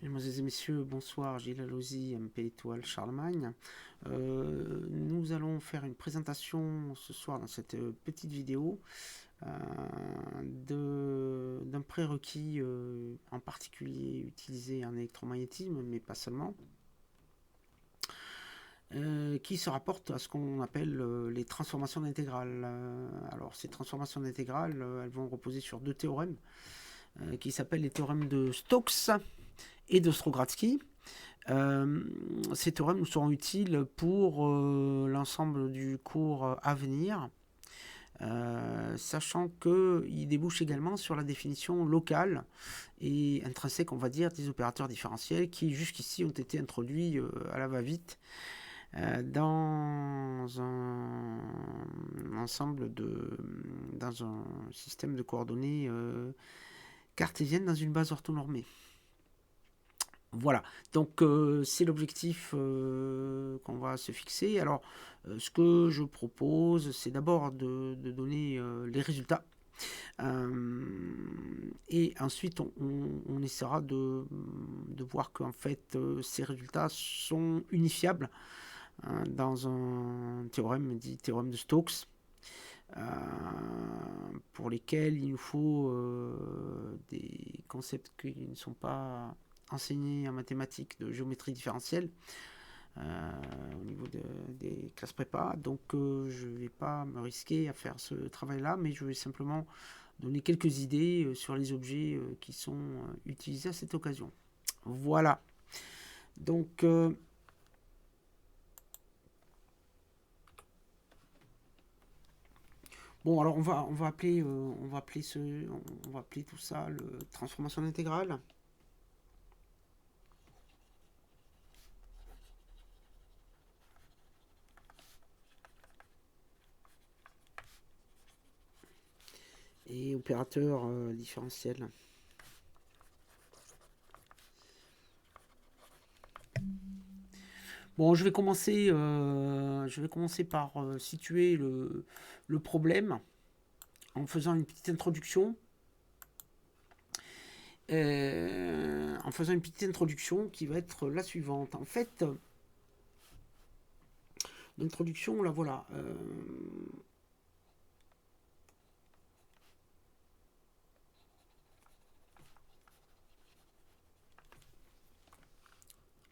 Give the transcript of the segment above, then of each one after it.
Mesdemoiselles et messieurs, bonsoir, Gilles Allozy, MP Étoile Charlemagne. Nous allons faire une présentation ce soir dans cette petite vidéo d'un prérequis en particulier utilisé en électromagnétisme, mais pas seulement, qui se rapporte à ce qu'on appelle les transformations d'intégrales. Alors ces transformations d'intégrales, elles vont reposer sur deux théorèmes qui s'appellent les théorèmes de Stokes et de Strogatsky. Ces théorèmes nous seront utiles pour l'ensemble du cours à venir, sachant qu'ils débouchent également sur la définition locale et intrinsèque, on va dire, des opérateurs différentiels qui jusqu'ici ont été introduits à la va-vite dans un ensemble dans un système de coordonnées cartésiennes dans une base orthonormée. Voilà, donc c'est l'objectif qu'on va se fixer. Alors, ce que je propose, c'est d'abord de donner les résultats. Et ensuite, on essaiera de voir qu'en fait, ces résultats sont unifiables dans un théorème dit théorème de Stokes, pour lesquels il nous faut des concepts qui ne sont pas enseignés en mathématiques de géométrie différentielle au niveau des classes prépa. Donc je ne vais pas me risquer à faire ce travail-là, mais je vais simplement donner quelques idées sur les objets qui sont utilisés à cette occasion. Voilà. Donc bon, alors on va appeler tout ça le transformation intégrale. Et opérateur différentiel. Bon, je vais commencer par situer le problème en faisant une petite introduction. En faisant une petite introduction qui va être la suivante. En fait, l'introduction, la voilà.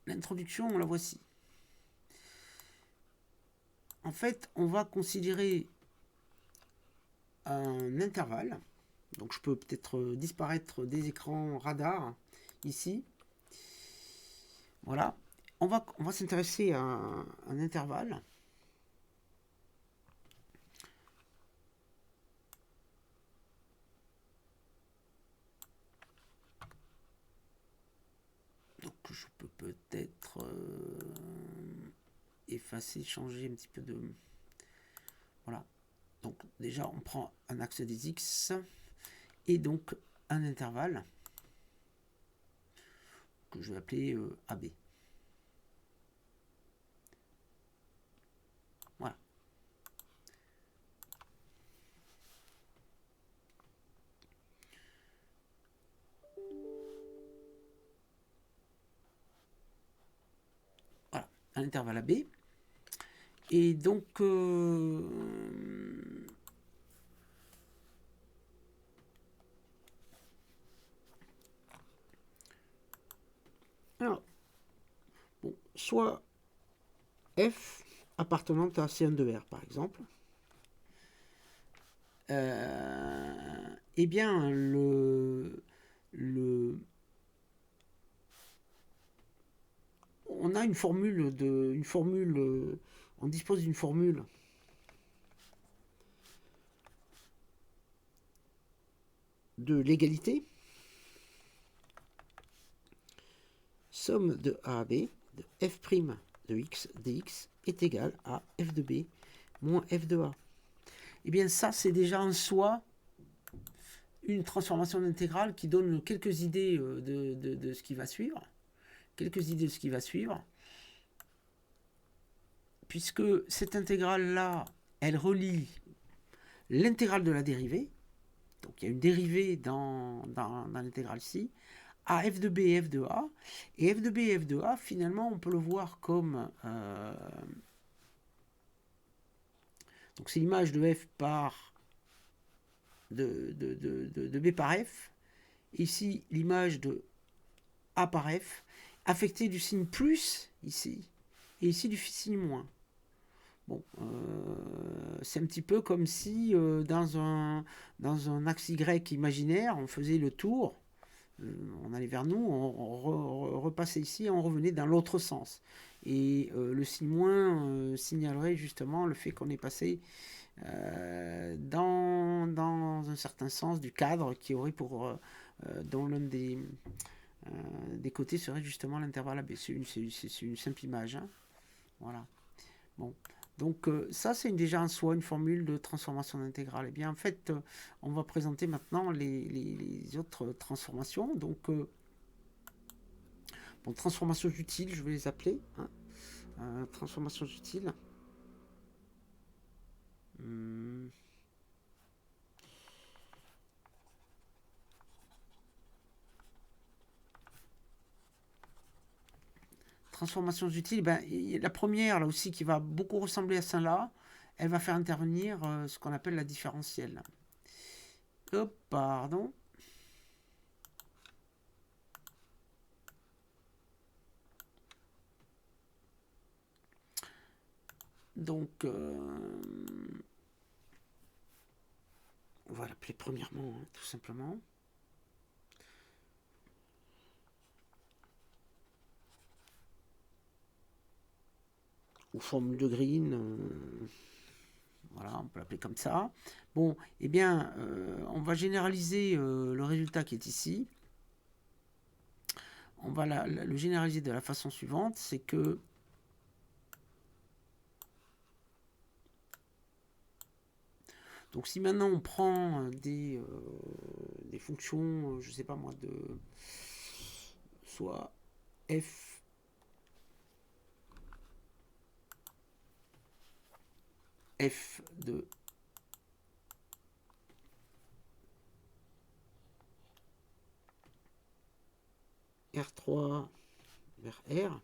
L'introduction, la voici. En fait, on va considérer un intervalle. Donc je peux peut-être disparaître des écrans radar ici. Voilà. On va s'intéresser à un intervalle. Donc je peux peut-être effacer, changer un petit peu de... Voilà. Donc déjà on prend un axe des X et donc un intervalle que je vais appeler AB. Voilà. Voilà, un intervalle AB. Et donc alors, bon, soit F appartenant à C1 de R par exemple, eh bien on a une formule on dispose d'une formule de l'égalité, somme de A à B de f' de x dx est égal à f de b moins f de a. Et bien ça, c'est déjà en soi une transformation d'intégrale qui donne quelques idées de ce qui va suivre. Quelques idées de ce qui va suivre. Puisque cette intégrale-là, elle relie l'intégrale de la dérivée. Donc il y a une dérivée dans l'intégrale ci à f de b et f de a. Et f de b et f de a, finalement, on peut le voir comme... donc c'est l'image de f par... de b par f. Ici, l'image de a par f, affectée du signe plus, ici, et ici du signe moins. Bon, c'est un petit peu comme si dans un axe Y imaginaire, on faisait le tour, on allait vers nous, on repassait ici et on revenait dans l'autre sens. Et le signe moins signalerait justement le fait qu'on est passé dans un certain sens du cadre qui aurait pour dont l'un des côtés serait justement l'intervalle AB. C'est une simple image. Hein. Voilà. Bon. Donc ça, c'est déjà en soi une formule de transformation d'intégrale. Et bien en fait, on va présenter maintenant les autres transformations. Donc, bon, transformations utiles, je vais les appeler. Hein. Transformations utiles. Transformations utiles, ben, la première, là aussi, qui va beaucoup ressembler à celle-là, elle va faire intervenir ce qu'on appelle la différentielle. Hop, pardon. Donc, on va l'appeler premièrement, hein, tout simplement. Ou formule de Green, voilà, on peut l'appeler comme ça. Bon, eh bien, on va généraliser le résultat qui est ici. On va le généraliser de la façon suivante, c'est que donc si maintenant on prend des fonctions, je sais pas moi, de soit f de R3 vers R.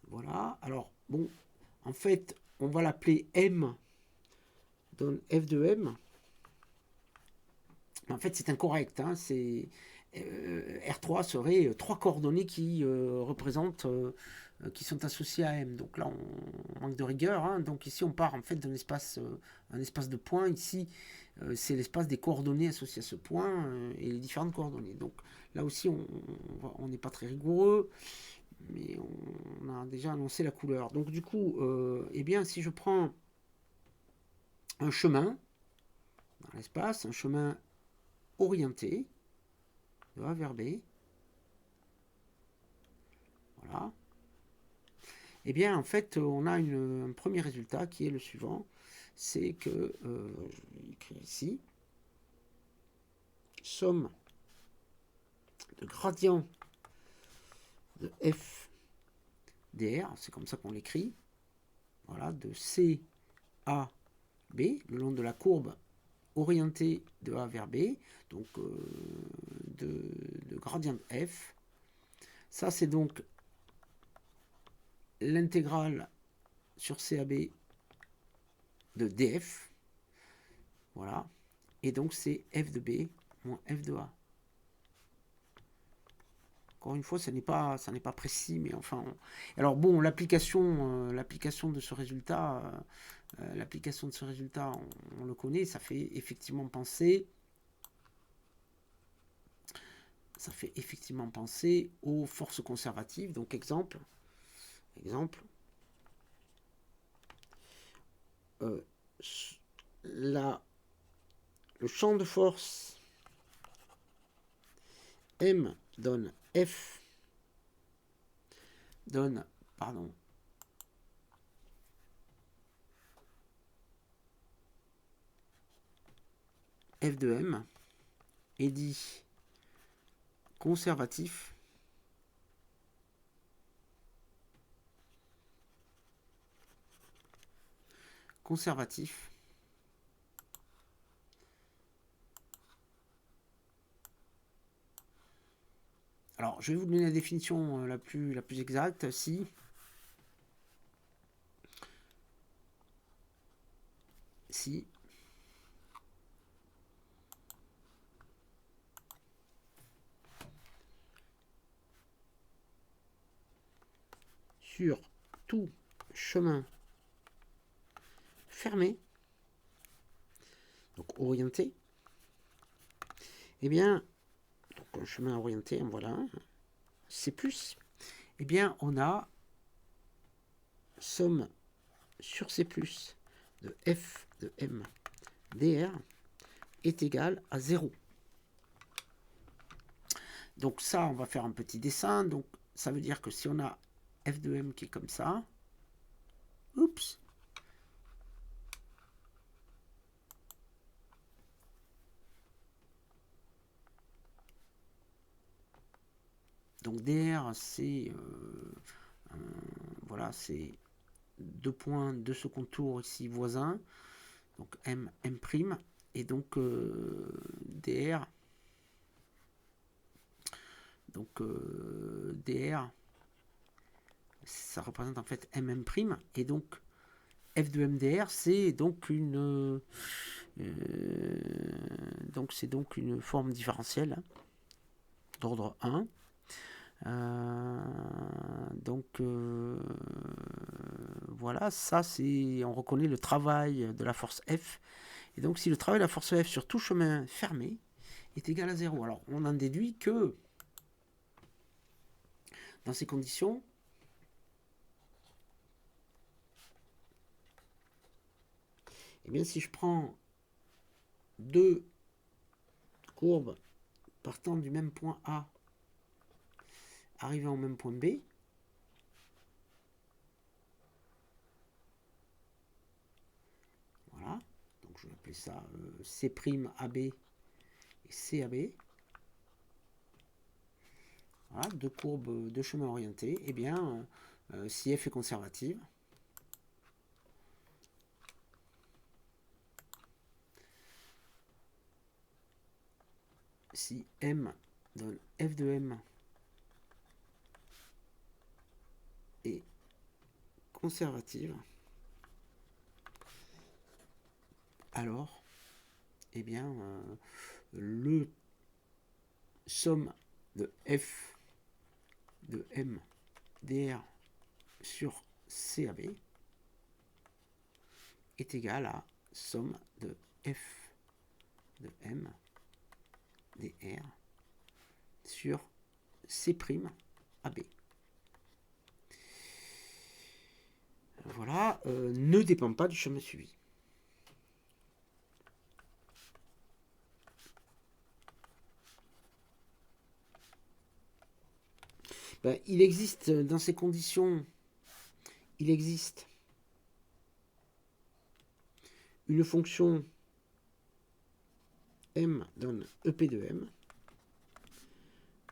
Voilà. Alors, bon, en fait, on va l'appeler M donne f de m. En fait, c'est incorrect. Hein, c'est, R3 serait trois coordonnées qui représentent, qui sont associées à m. Donc là, on manque de rigueur. Hein, donc ici, on part en fait d'un espace, un espace de points. Ici, c'est l'espace des coordonnées associées à ce point et les différentes coordonnées. Donc là aussi, on n'est pas très rigoureux, mais on a déjà annoncé la couleur. Donc du coup, eh bien, si je prends un chemin dans l'espace, un chemin orienté de A vers B, voilà, et bien en fait on a un premier résultat qui est le suivant, c'est que, je vais écrire ici, somme de gradient de f dr, c'est comme ça qu'on l'écrit, voilà, de C à B, le long de la courbe orientée de A vers B, donc de gradient de f. Ça, c'est donc l'intégrale sur CAB de df. Voilà. Et donc, c'est f de B moins f de A. Encore une fois, ça n'est pas précis, mais enfin... Alors bon, l'application de ce résultat, on le connaît, ça fait effectivement penser... aux forces conservatives. Donc exemple, le champ de force M donne F donne, pardon, F de M est dit conservatif Alors, je vais vous donner la définition la plus exacte. Si sur tout chemin fermé, donc orienté, eh bien, donc un chemin orienté, voilà, C+, eh bien, on a somme sur C+, de f de m dr est égal à 0. Donc ça, on va faire un petit dessin. Donc ça veut dire que si on a f de m qui est comme ça, oups, donc dr c'est voilà, c'est 2 points de ce contour ici voisin, donc m prime, et donc dr, donc dr ça représente en fait m prime, et donc f de mdr c'est donc une forme différentielle d'ordre 1. Voilà, ça c'est, on reconnaît le travail de la force F. Et donc si le travail de la force F sur tout chemin fermé est égal à 0, alors on en déduit que dans ces conditions, eh bien si je prends deux courbes partant du même point A, arrivant au même point B, voilà, donc je vais appeler ça C'AB et CAB, voilà, deux courbes de chemin orientés, eh bien si F est conservative, si M donne F de M est conservative, alors, eh bien, le somme de F de M dr sur CAB est égal à somme de F de M dr sur C'AB. Voilà, ne dépend pas du chemin suivi. Ben, il existe dans ces conditions, il existe une fonction m donne EP de m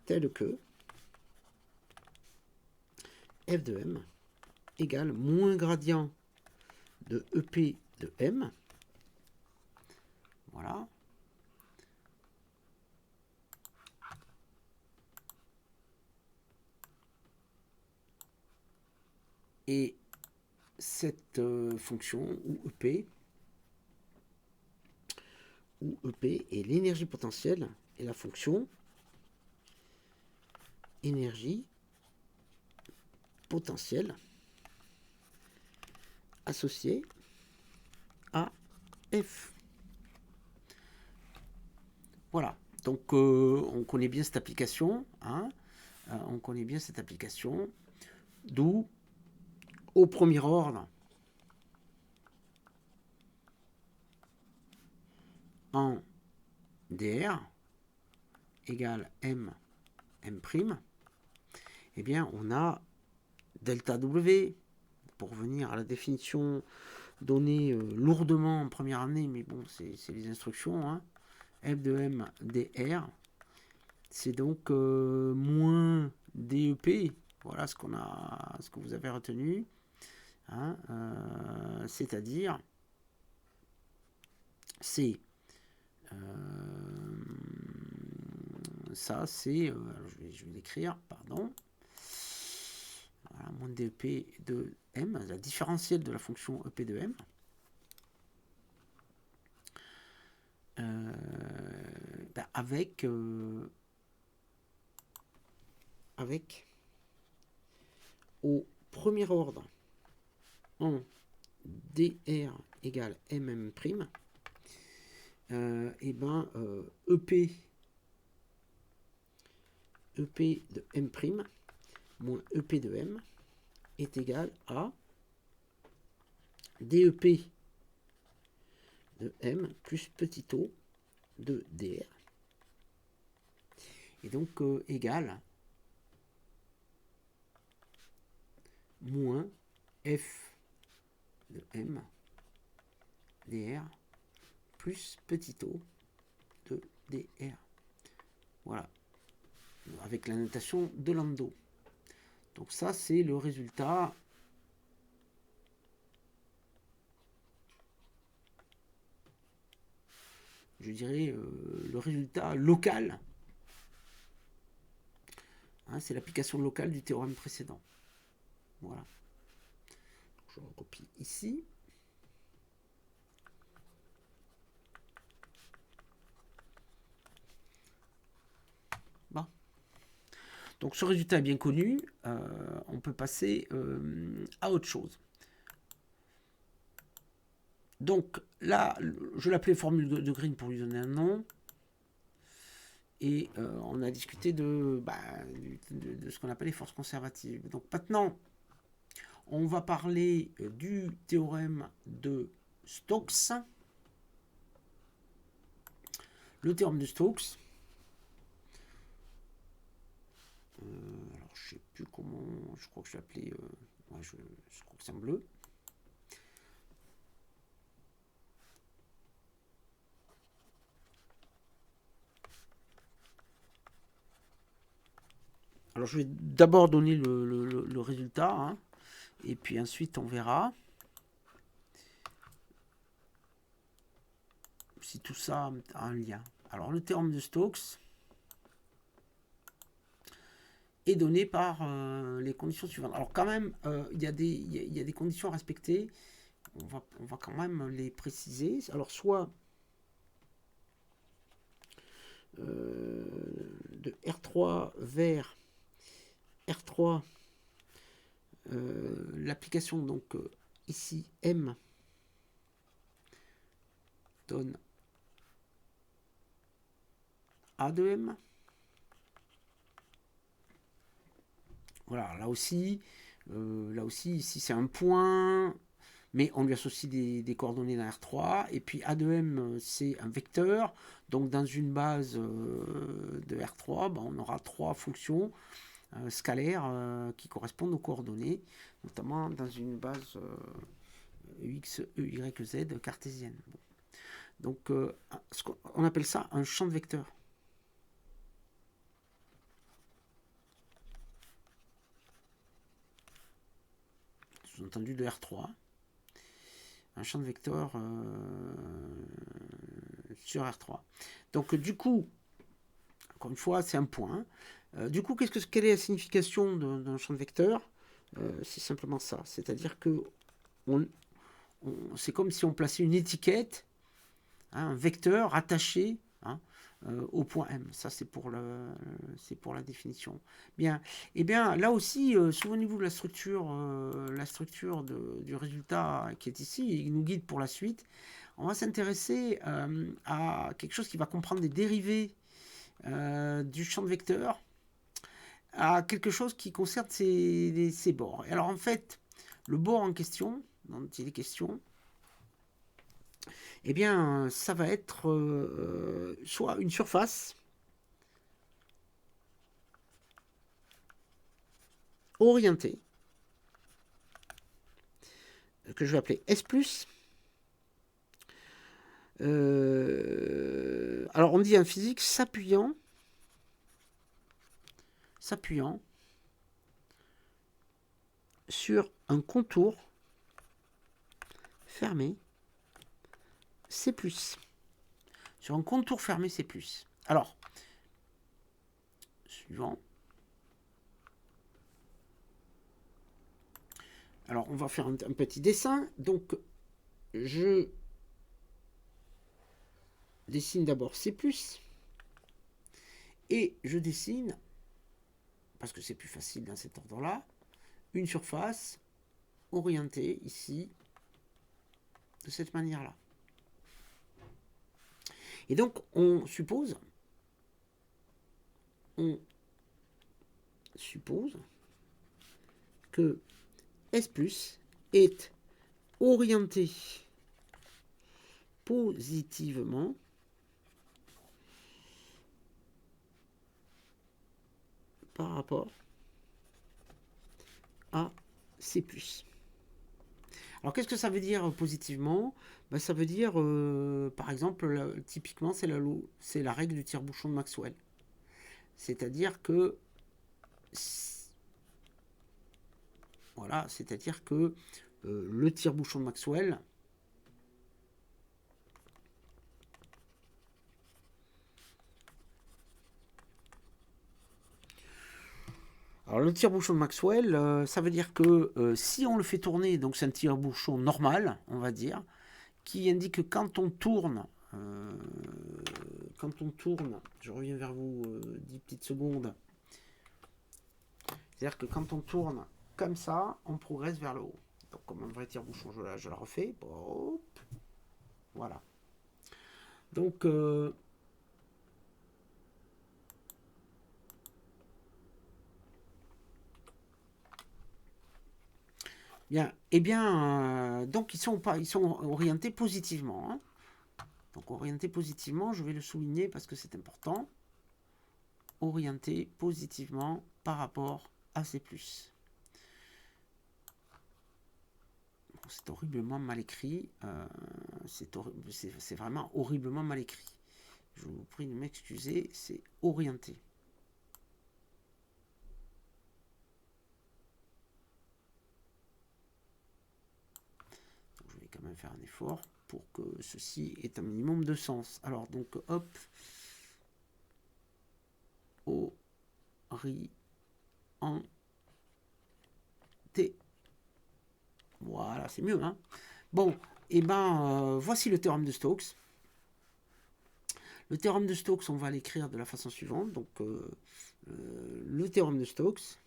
telle que f de m égale moins gradient de EP de m, voilà, et cette fonction où EP est l'énergie potentielle et la fonction énergie potentielle associée à F. Voilà, donc on connaît bien cette application, hein, on connaît bien cette application, d'où au premier ordre, en dr égale m prime, eh bien on a delta W, pour revenir à la définition donnée lourdement en première année, mais bon, c'est les instructions, hein, f de m dr, c'est donc moins DEP, voilà ce que vous avez retenu, hein, c'est-à-dire c'est ça c'est, je vais l'écrire, pardon. Voilà, moins DEP de M, la différentielle de la fonction EP de M. Avec au premier ordre en dr égale mm', et ben EP de m' moins EP de m est égal à DEP de m plus petit o de dr. Et donc égal moins f de m dr plus petit o de dr. Voilà. Avec la notation de Landau. Donc ça, c'est le résultat je dirais le résultat local. Hein, c'est l'application locale du théorème précédent. Voilà. Je recopie ici. Bon. Donc ce résultat est bien connu. On peut passer à autre chose. Donc là, je l'appelais formule de Green pour lui donner un nom. Et on a discuté de ce qu'on appelle les forces conservatives. Donc maintenant, on va parler du théorème de Stokes. Le théorème de Stokes. Alors, je sais plus comment. Je crois que je l'ai appelé. Ouais, je crois que c'est en bleu. Alors, je vais d'abord donner le résultat. Hein, et puis ensuite, on verra si tout ça a un lien. Alors, le théorème de Stokes est donné par les conditions suivantes. Alors quand même, il y a des conditions à respecter. On va quand même les préciser. Alors soit de R3 vers R3, l'application donc ici M donne A de M. Voilà, là aussi, ici c'est un point, mais on lui associe des coordonnées dans R3, et puis A de M c'est un vecteur, donc dans une base de R3, on aura 3 fonctions scalaires qui correspondent aux coordonnées, notamment dans une base X, E, Y, Z cartésienne. Bon. Donc on appelle ça un champ de vecteurs. Sous-entendu de R3. Un champ de vecteurs sur R3. Donc du coup, encore une fois, c'est un point. Du coup, quelle est la signification d'un champ de vecteurs? C'est simplement ça. C'est-à-dire que c'est comme si on plaçait une étiquette, hein, un vecteur attaché au point M. Ça, c'est pour la définition. Bien. Et bien, là aussi, souvenez-vous de la structure du résultat qui est ici. Il nous guide pour la suite. On va s'intéresser à quelque chose qui va comprendre des dérivés du champ de vecteur à quelque chose qui concerne ces bords. Et alors, en fait, le bord en question, dont il est question, eh bien, ça va être soit une surface orientée, que je vais appeler S+. Alors, on dit en physique s'appuyant sur un contour fermé C+. Sur un contour fermé C+. Alors, suivant. Alors, on va faire un petit dessin. Donc, je dessine d'abord C+, et je dessine, parce que c'est plus facile dans cet ordre-là, une surface orientée ici, de cette manière-là. Et donc, on suppose que S+ est orienté positivement par rapport à C+. Alors, qu'est-ce que ça veut dire positivement? Ben, ça veut dire, par exemple, typiquement, c'est la règle du tire-bouchon de Maxwell. C'est-à-dire que voilà, c'est-à-dire que le tire-bouchon de Maxwell alors le tire-bouchon de Maxwell, ça veut dire que si on le fait tourner, donc c'est un tire-bouchon normal, on va dire, qui indique que quand on tourne, je reviens vers vous 10 petites secondes, c'est-à-dire que quand on tourne comme ça, on progresse vers le haut. Donc comme un vrai tire-bouchon, je la refais. Hop. Voilà. Donc bien, eh bien, donc ils sont orientés positivement. Hein. Donc orientés positivement, je vais le souligner parce que c'est important. Orientés positivement par rapport à C+. C'est horriblement mal écrit. C'est vraiment horriblement mal écrit. Je vous prie de m'excuser, c'est orienté. Donc, je vais quand même faire un effort pour que ceci ait un minimum de sens. Alors, donc, hop. Orienté. Voilà, c'est mieux, hein. Bon, et ben, voici le théorème de Stokes. Le théorème de Stokes, on va l'écrire de la façon suivante. Donc, le théorème de Stokes.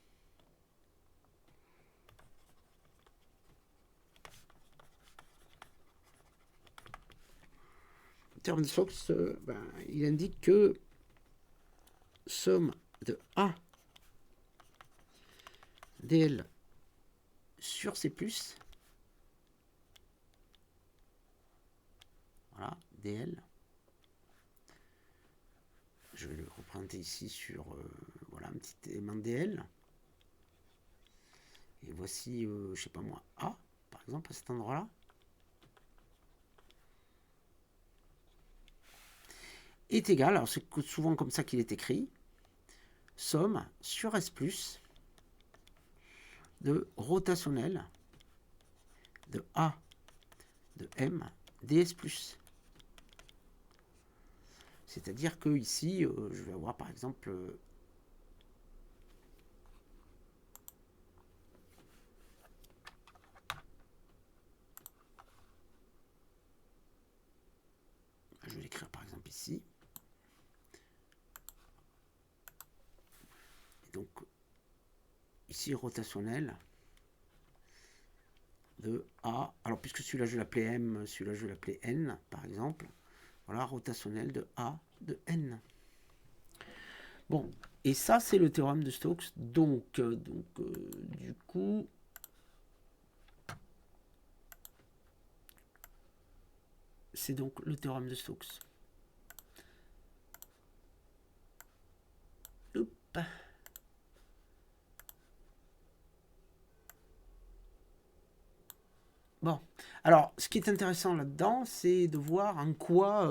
Le théorème de Stokes, il indique que somme de A dl sur C+, voilà, dl, je vais le représenter ici sur voilà, un petit élément dl, et voici, je sais pas moi, A, par exemple, à cet endroit-là, est égal, alors c'est souvent comme ça qu'il est écrit, somme sur S+, de rotationnel de A de M ds+. C'est-à-dire que ici, je vais avoir par exemple je vais l'écrire par exemple ici. Et donc, ici, rotationnel de A. Alors, puisque celui-là, je l'appelais M, celui-là, je l'appelais N, par exemple. Voilà, rotationnel de A de N. Bon, et ça, c'est le théorème de Stokes. Donc du coup, c'est donc le théorème de Stokes. Hop. Bon, alors, ce qui est intéressant là-dedans, c'est de voir en quoi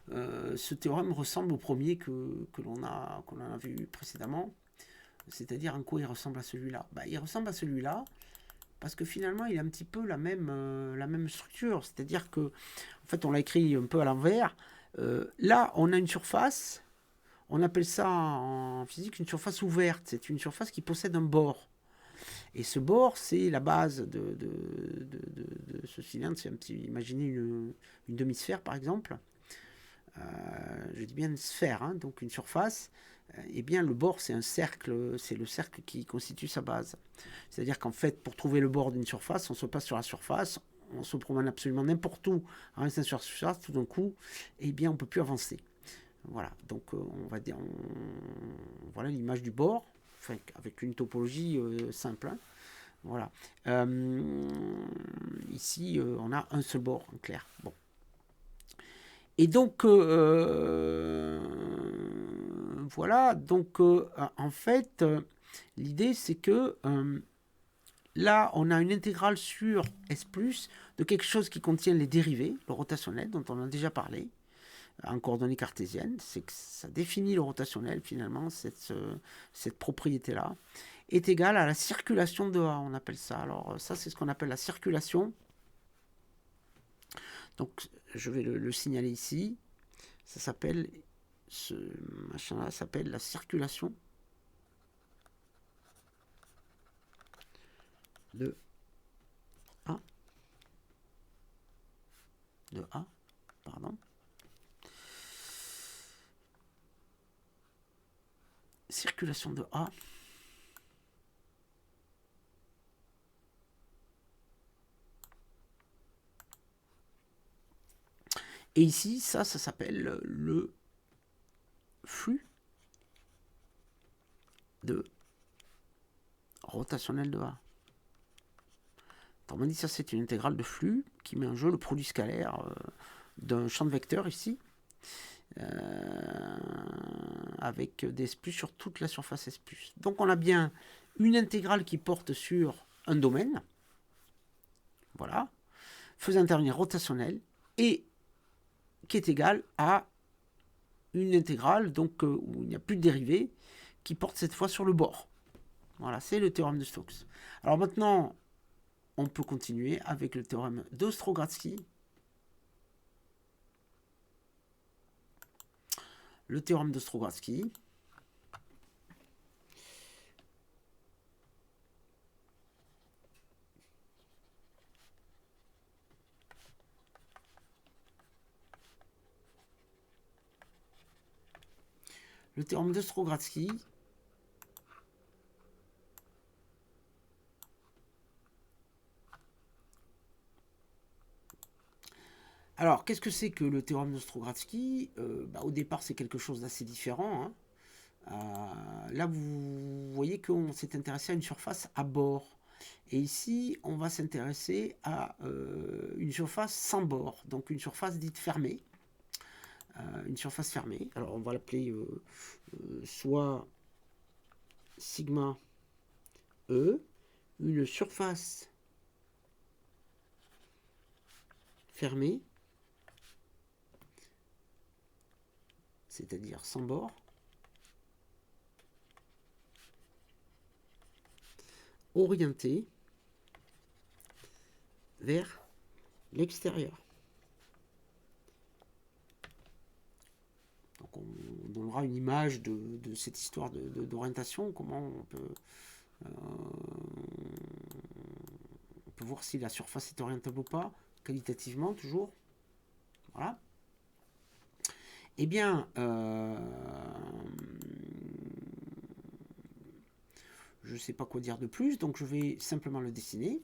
ce théorème ressemble au premier que l'on a vu précédemment, c'est-à-dire en quoi il ressemble à celui-là. Bah, il ressemble à celui-là parce que finalement, il a un petit peu la même structure, c'est-à-dire que, en fait, on l'a écrit un peu à l'envers. Là, on a une surface On appelle ça en physique une surface ouverte. C'est une surface qui possède un bord. Et ce bord, c'est la base de ce cylindre. C'est un petit, imaginez une demi-sphère, par exemple. Je dis bien une sphère, hein, donc une surface. Eh bien, le bord, c'est un cercle, c'est le cercle qui constitue sa base. C'est-à-dire qu'en fait, pour trouver le bord d'une surface, on se passe sur la surface, on se promène absolument n'importe où en restant sur la surface, tout d'un coup, eh bien, on ne peut plus avancer. Voilà, donc on va dire, voilà l'image du bord, enfin, avec une topologie simple. Hein. Voilà. Ici, on a un seul bord en clair. Bon. Et donc, voilà, donc en fait, l'idée c'est que là, on a une intégrale sur S+, de quelque chose qui contient les dérivés, le rotationnel, dont on a déjà parlé, en coordonnées cartésiennes. C'est que ça définit le rotationnel, finalement, cette propriété-là, est égale à la circulation de A, on appelle ça. Alors, ça, c'est ce qu'on appelle la circulation. Donc, je vais le signaler ici. Ça s'appelle, ce machin-là s'appelle la circulation de A. De A, pardon. Circulation de A. Et ici, ça s'appelle le flux de rotationnel de A. Autrement dit, ça c'est une intégrale de flux qui met en jeu le produit scalaire d'un champ de vecteurs ici, avec des S+ sur toute la surface S+. Donc on a bien une intégrale qui porte sur un domaine, voilà, faisant intervenir rotationnel, et qui est égale à une intégrale donc où il n'y a plus de dérivée, qui porte cette fois sur le bord. Voilà, c'est le théorème de Stokes. Alors maintenant, on peut continuer avec le théorème d'Ostrogradski. Le théorème d'Ostrogradski. Le théorème d'Ostrogradski. Alors, qu'est-ce que c'est que le théorème d'Ostrogradski? Au départ, c'est quelque chose d'assez différent. Hein. Là, vous voyez qu'on s'est intéressé à une surface à bord. Et ici, on va s'intéresser à une surface sans bord, donc une surface dite fermée. Une surface fermée. Alors, on va l'appeler soit sigma E, une surface fermée, c'est-à-dire sans bord, orientée vers l'extérieur. Donc on donnera une image de cette histoire d'orientation, comment on peut voir si la surface est orientable ou pas, qualitativement toujours. Voilà. Eh bien, je ne sais pas quoi dire de plus, donc je vais simplement le dessiner.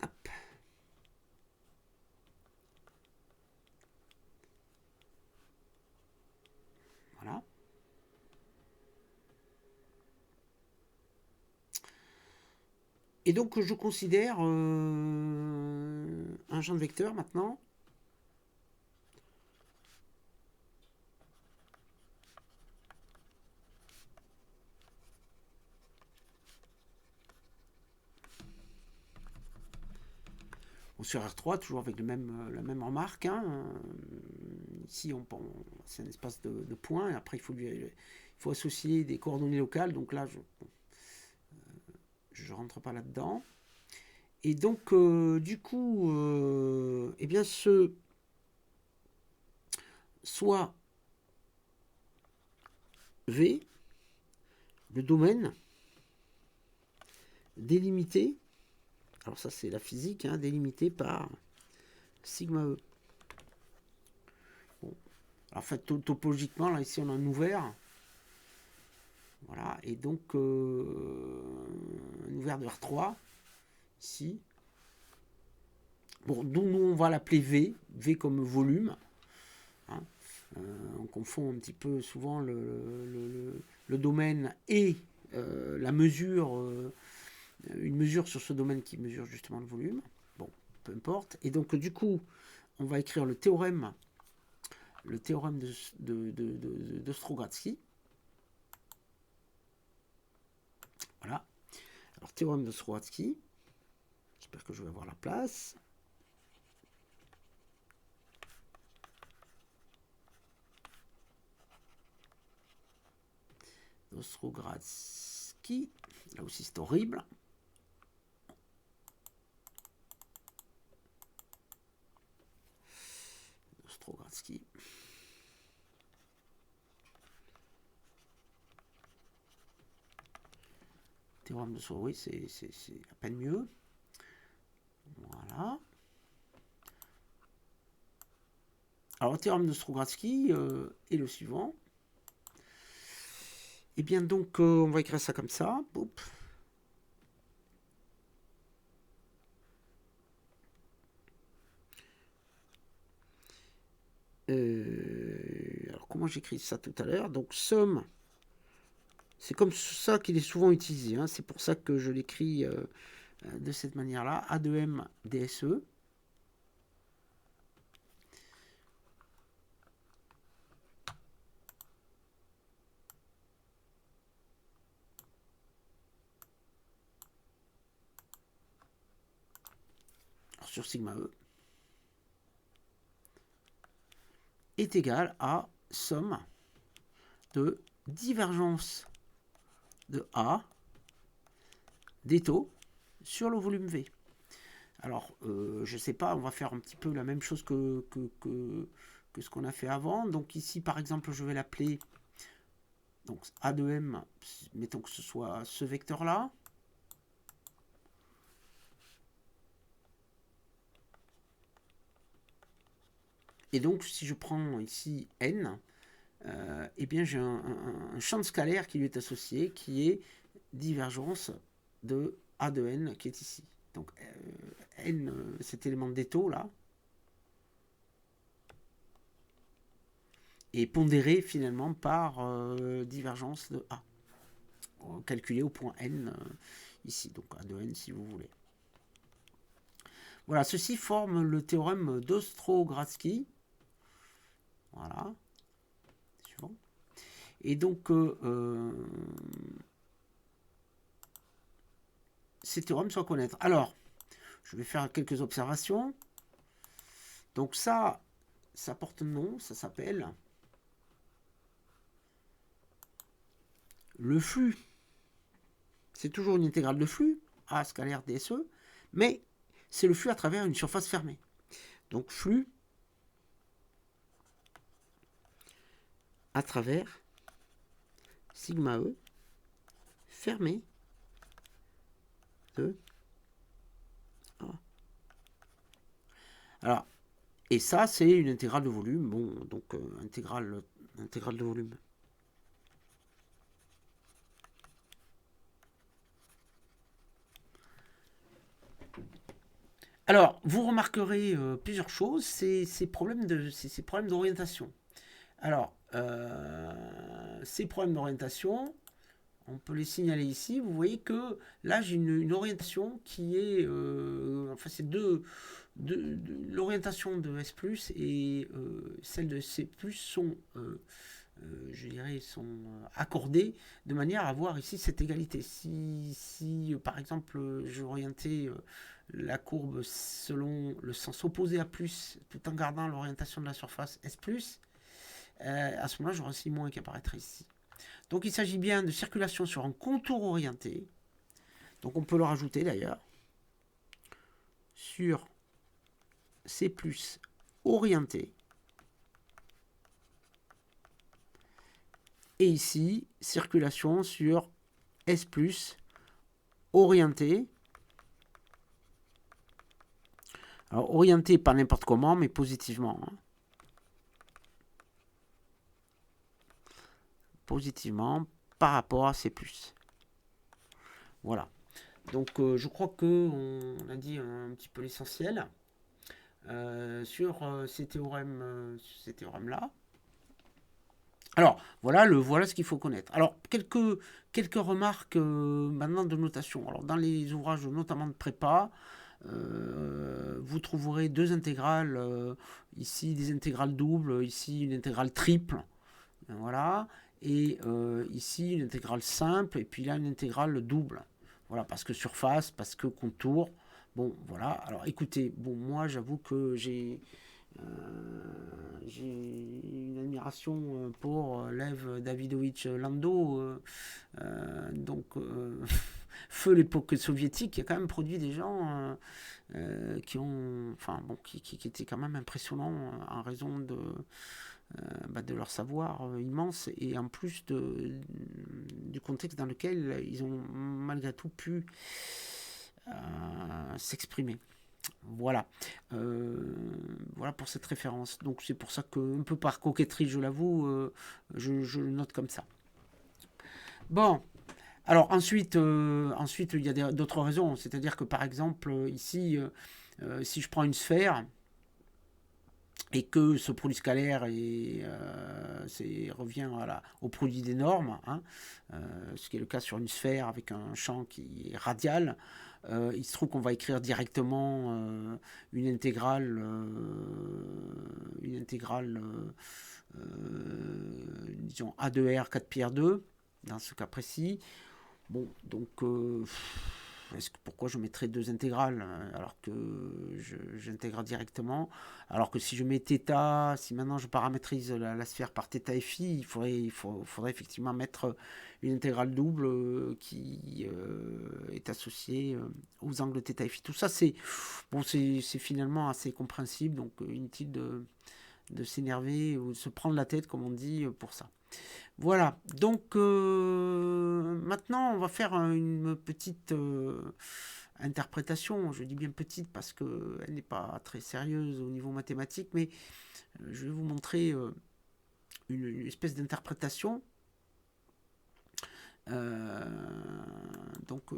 Hop. Voilà. Et donc je considère un champ de vecteurs maintenant. Sur R3, toujours avec la même remarque. Hein. Ici, c'est un espace de points, et après, il faut associer des coordonnées locales. Donc là, je ne rentre pas là-dedans. Et donc, du coup, eh bien, soit V, le domaine, délimité, alors ça c'est la physique, hein, délimité par sigma E. Bon. En fait, topologiquement, là, ici, on a un ouvert. Voilà, et donc, un ouvert de R3, ici. Bon, donc nous, on va l'appeler V, V comme volume. Hein. On confond un petit peu souvent le domaine et la mesure, une mesure sur ce domaine qui mesure justement le volume. Bon, peu importe. Et donc, du coup, on va écrire le théorème de Strogatsky. Voilà. Alors, théorème de Strogatsky. J'espère que je vais avoir la place. Strogatsky. Là aussi, c'est horrible. Strogatsky. Théorème de Strogatsky, oui, c'est à peine mieux. Voilà. Alors, le théorème de Strogatsky est le suivant. Et bien, donc, on va écrire ça comme ça. Boop. Alors, comment j'écris ça tout à l'heure? Donc, somme. C'est comme ça qu'il est souvent utilisé. Hein. C'est pour ça que je l'écris de cette manière-là. A de M DSE. Sur sigma E est égal à somme de divergence de A des taux sur le volume V. Alors, je ne sais pas, on va faire un petit peu la même chose que ce qu'on a fait avant. Donc ici, par exemple, je vais l'appeler donc A de M, mettons que ce soit ce vecteur-là. Et donc, si je prends ici N, eh bien, j'ai un champ de scalaire qui lui est associé, qui est divergence de A de N, qui est ici. Donc, N, cet élément des taux, là, est pondéré, finalement, par divergence de A, calculé au point N, ici. Donc, A de N, si vous voulez. Voilà, ceci forme le théorème d'Ostrogradsky. Voilà. Suivant. Et donc, ces théorèmes sont à connaître. Alors, je vais faire quelques observations. Donc ça porte un nom, ça s'appelle le flux. C'est toujours une intégrale de flux, A scalaire DSE, mais c'est le flux à travers une surface fermée. Donc flux à travers sigma E fermé de A. Alors, et ça, c'est une intégrale de volume. Bon, donc intégrale de volume. Alors, vous remarquerez plusieurs choses, c'est ces problèmes d'orientation. Alors, ces problèmes d'orientation, on peut les signaler ici. Vous voyez que là, j'ai une orientation qui est... enfin, c'est l'orientation de S+, et celle de C+, sont... je dirais, sont accordées de manière à avoir ici cette égalité. Si par exemple, j'orientais la courbe selon le sens opposé à plus, tout en gardant l'orientation de la surface S+, à ce moment-là, j'aurai un signe moins qui apparaîtrait ici. Donc il s'agit bien de circulation sur un contour orienté. Donc on peut le rajouter d'ailleurs. sur C+, orienté. Et ici, circulation sur S+, orienté. Alors, orienté pas n'importe comment, mais positivement. Hein. Positivement par rapport à C+. Voilà. Donc, je crois qu'on a dit un petit peu l'essentiel sur ces théorèmes-là. Alors, voilà ce qu'il faut connaître. Alors, quelques remarques maintenant de notation. Alors, dans les ouvrages, notamment de prépa, vous trouverez deux intégrales. Ici, des intégrales doubles. Ici, une intégrale triple. Voilà. Et ici, une intégrale simple. Et puis là, une intégrale double. Voilà, parce que surface, parce que contour. Bon, voilà. Alors, écoutez, bon, moi, j'avoue que j'ai une admiration pour Lev Davidovich Landau, donc feu l'époque soviétique, qui a quand même produit des gens qui ont, enfin bon, qui étaient quand même impressionnants en raison de leur savoir immense et en plus du contexte dans lequel ils ont malgré tout pu s'exprimer. Voilà. Voilà pour cette référence. Donc c'est pour ça que, un peu par coquetterie, je l'avoue, je le note comme ça. Bon. Alors ensuite, il y a d'autres raisons. C'est-à-dire que par exemple, ici, si je prends une sphère et que ce produit scalaire revient au produit des normes, hein, ce qui est le cas sur une sphère avec un champ qui est radial, il se trouve qu'on va écrire directement une intégrale, disons A de R 4 pi R2, dans ce cas précis. Bon, donc pourquoi je mettrais deux intégrales alors que j'intègre directement, alors que si je mets θ, si maintenant je paramétrise la sphère par θ et phi, il faudrait effectivement mettre une intégrale double qui est associée aux angles θ et phi. Tout ça, c'est finalement assez compréhensible, donc inutile de s'énerver ou de se prendre la tête, comme on dit, pour ça. Voilà, donc maintenant on va faire une petite interprétation. Je dis bien petite parce qu'elle n'est pas très sérieuse au niveau mathématique, mais je vais vous montrer une espèce d'interprétation. Donc, je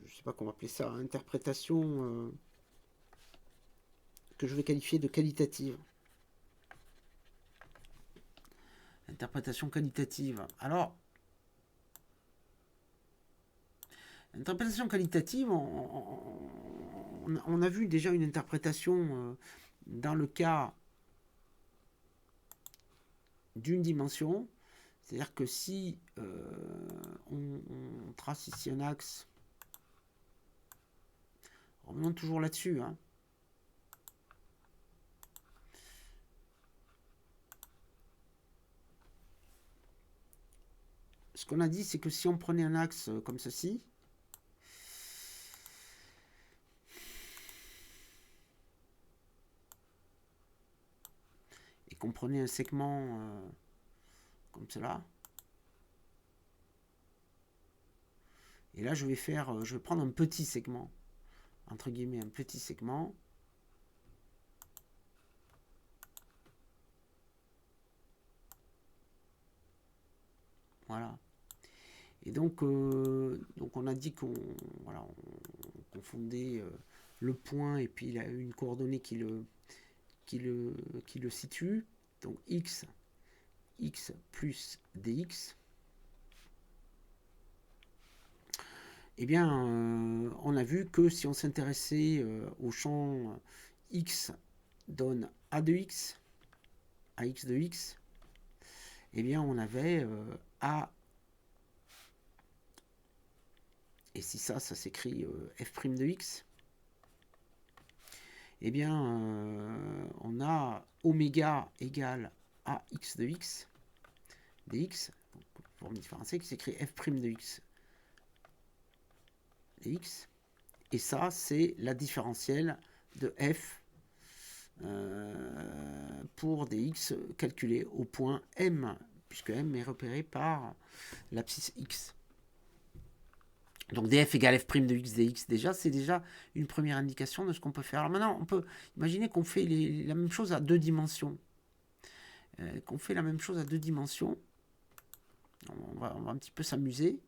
ne sais pas comment appeler ça, interprétation que je vais qualifier de qualitative. Interprétation qualitative. Alors, interprétation qualitative, on a vu déjà une interprétation dans le cas d'une dimension. C'est-à-dire que si on trace ici un axe, revenons toujours là-dessus, hein. Ce qu'on a dit, c'est que si on prenait un axe comme ceci, et qu'on prenait un segment comme cela, et là je vais prendre un petit segment, entre guillemets un petit segment, voilà. Et donc on a dit qu'on confondait le point et puis il a une coordonnée qui le situe. Donc x plus dx. Eh bien, on a vu que si on s'intéressait au champ x donne a de x, ax de x, eh bien on avait a. Et si ça s'écrit f' de x, eh bien, on a oméga égale ax de x, dx, forme différentielle qui s'écrit f' de x dx, Et ça, c'est la différentielle de f pour des x calculés au point m, puisque m est repéré par l'abscisse x. Donc df égale f' de x dx, déjà, c'est déjà une première indication de ce qu'on peut faire. Alors maintenant, on peut imaginer qu'on fait la même chose à 2 dimensions. On va un petit peu s'amuser.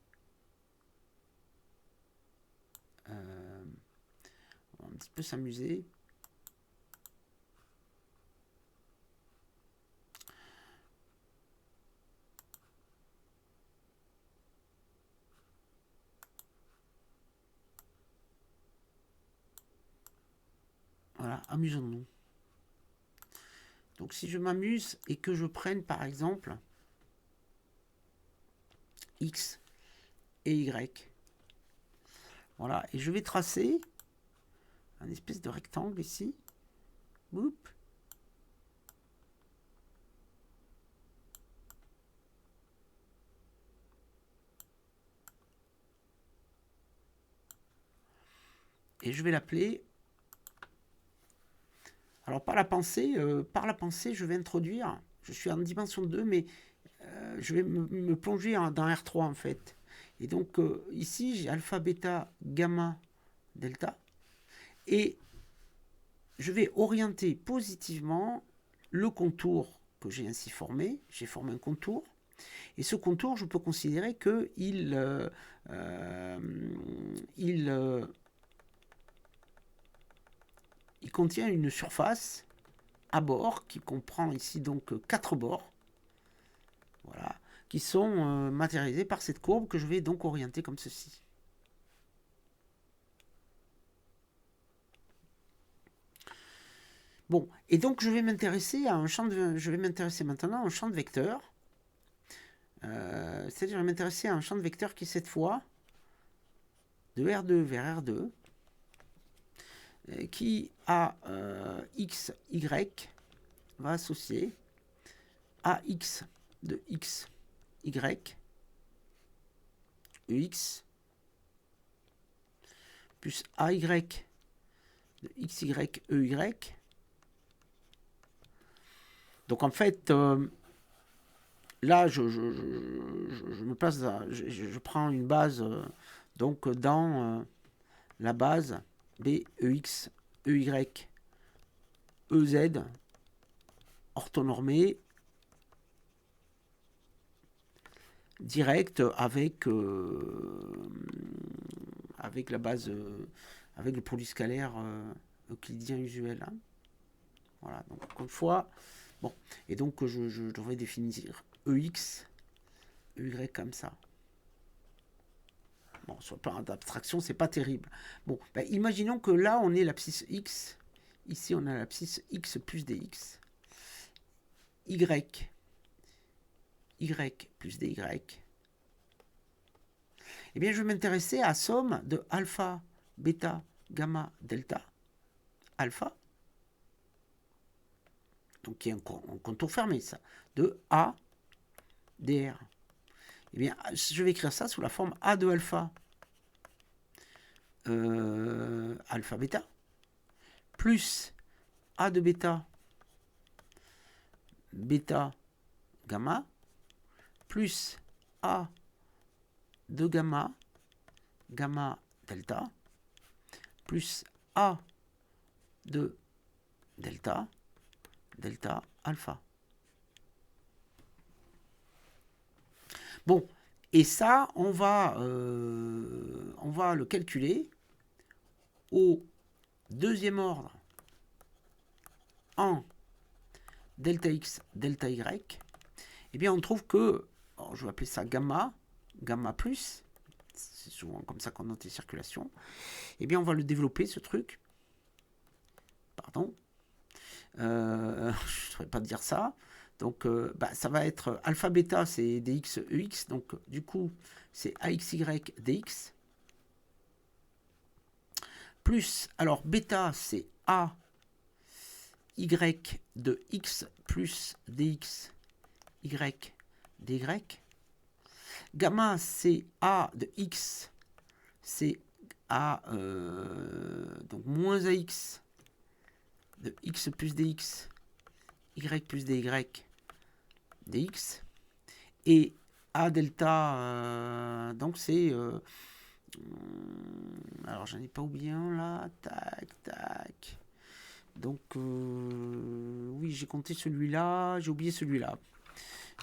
Voilà, amusons-nous. Donc si je m'amuse et que je prenne par exemple x et y, voilà, et je vais tracer un espèce de rectangle ici. Boop. Et je vais l'appeler. Alors par la pensée, je vais introduire. Je suis en dimension 2, mais je vais me plonger dans R3 en fait. Et donc ici, j'ai alpha, bêta, gamma, delta. Et je vais orienter positivement le contour que j'ai ainsi formé. J'ai formé un contour. Et ce contour, je peux considérer qu'il contient une surface à bord qui comprend ici donc 4 bords. Voilà, qui sont matérialisés par cette courbe que je vais donc orienter comme ceci. Bon, et donc je vais m'intéresser à un champ maintenant à un champ de vecteurs. C'est-à-dire, je vais m'intéresser à un champ de vecteurs qui, cette fois, de R2 vers R2, qui a x, y, va associer ax de x, y, ex, plus ay de xy, ey. Donc en fait, là, je me place, je prends une base donc dans la base B, EX, EY, EZ, orthonormée, direct avec la base, avec le produit scalaire euclidien usuel. Hein. Voilà, donc encore une fois, bon, et donc je devrais définir EX, EY comme ça. Bon, sur le plan d'abstraction, c'est pas terrible. Bon, ben, imaginons que là, on est l'abscisse x. Ici, on a l'abscisse x plus dx. Y plus dy. Eh bien, je vais m'intéresser à la somme de alpha, bêta, gamma, delta, alpha. Donc, qui est un contour fermé, ça. De A, dr. Eh bien, je vais écrire ça sous la forme A de alpha, alpha bêta, plus A de bêta, bêta gamma, plus A de gamma, gamma delta, plus A de delta, delta alpha. Bon, et ça, on va le calculer au deuxième ordre en delta x, delta y. Eh bien, on trouve que, alors je vais appeler ça gamma, gamma plus, c'est souvent comme ça qu'on note les circulations. Eh bien, on va le développer, ce truc. Pardon. Je ne devrais pas dire ça. Donc, ça va être alpha bêta, c'est dx, ex. Donc, du coup, c'est axy dx. Plus, alors, bêta, c'est a y de x plus dx, y, dy. Gamma, c'est a de x, c'est à donc moins AX de X plus DX, Y plus DY, DX, et A delta, donc c'est... alors j'en ai pas oublié un là, tac, tac. Donc oui, j'ai compté celui-là, j'ai oublié celui-là.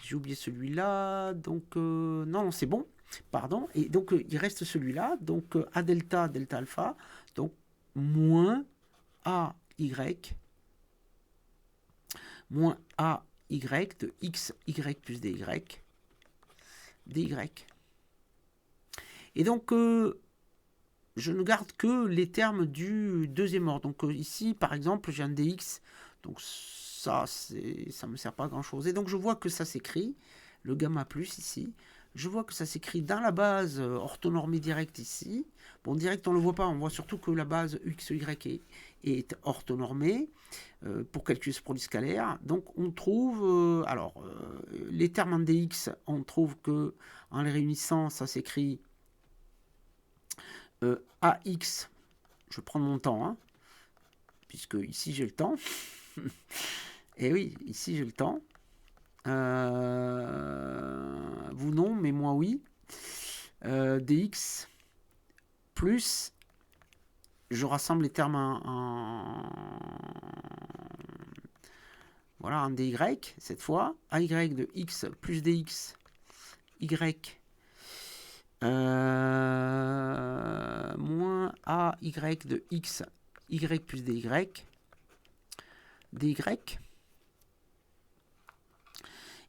J'ai oublié celui-là, donc non, c'est bon, pardon. Et donc il reste celui-là, donc A delta, delta alpha, donc moins AY, moins AY de X, Y plus DY, DY. Et donc je ne garde que les termes du deuxième ordre. Donc ici, par exemple, j'ai un dx, donc ça ne me sert pas à grand chose. Et donc je vois que ça s'écrit, le gamma plus ici, je vois que ça s'écrit dans la base orthonormée directe ici. Bon, direct on ne le voit pas, on voit surtout que la base xy est orthonormée pour calculer ce produit scalaire. Donc on trouve, les termes en dx, on trouve que en les réunissant, ça s'écrit AX, je vais prendre mon temps, hein, puisque ici j'ai le temps. Et oui, ici j'ai le temps. Vous non, mais moi oui. DX plus, je rassemble les termes voilà, en DY cette fois. AY de X plus DX, Y. Moins AY de X, Y plus DY, DY.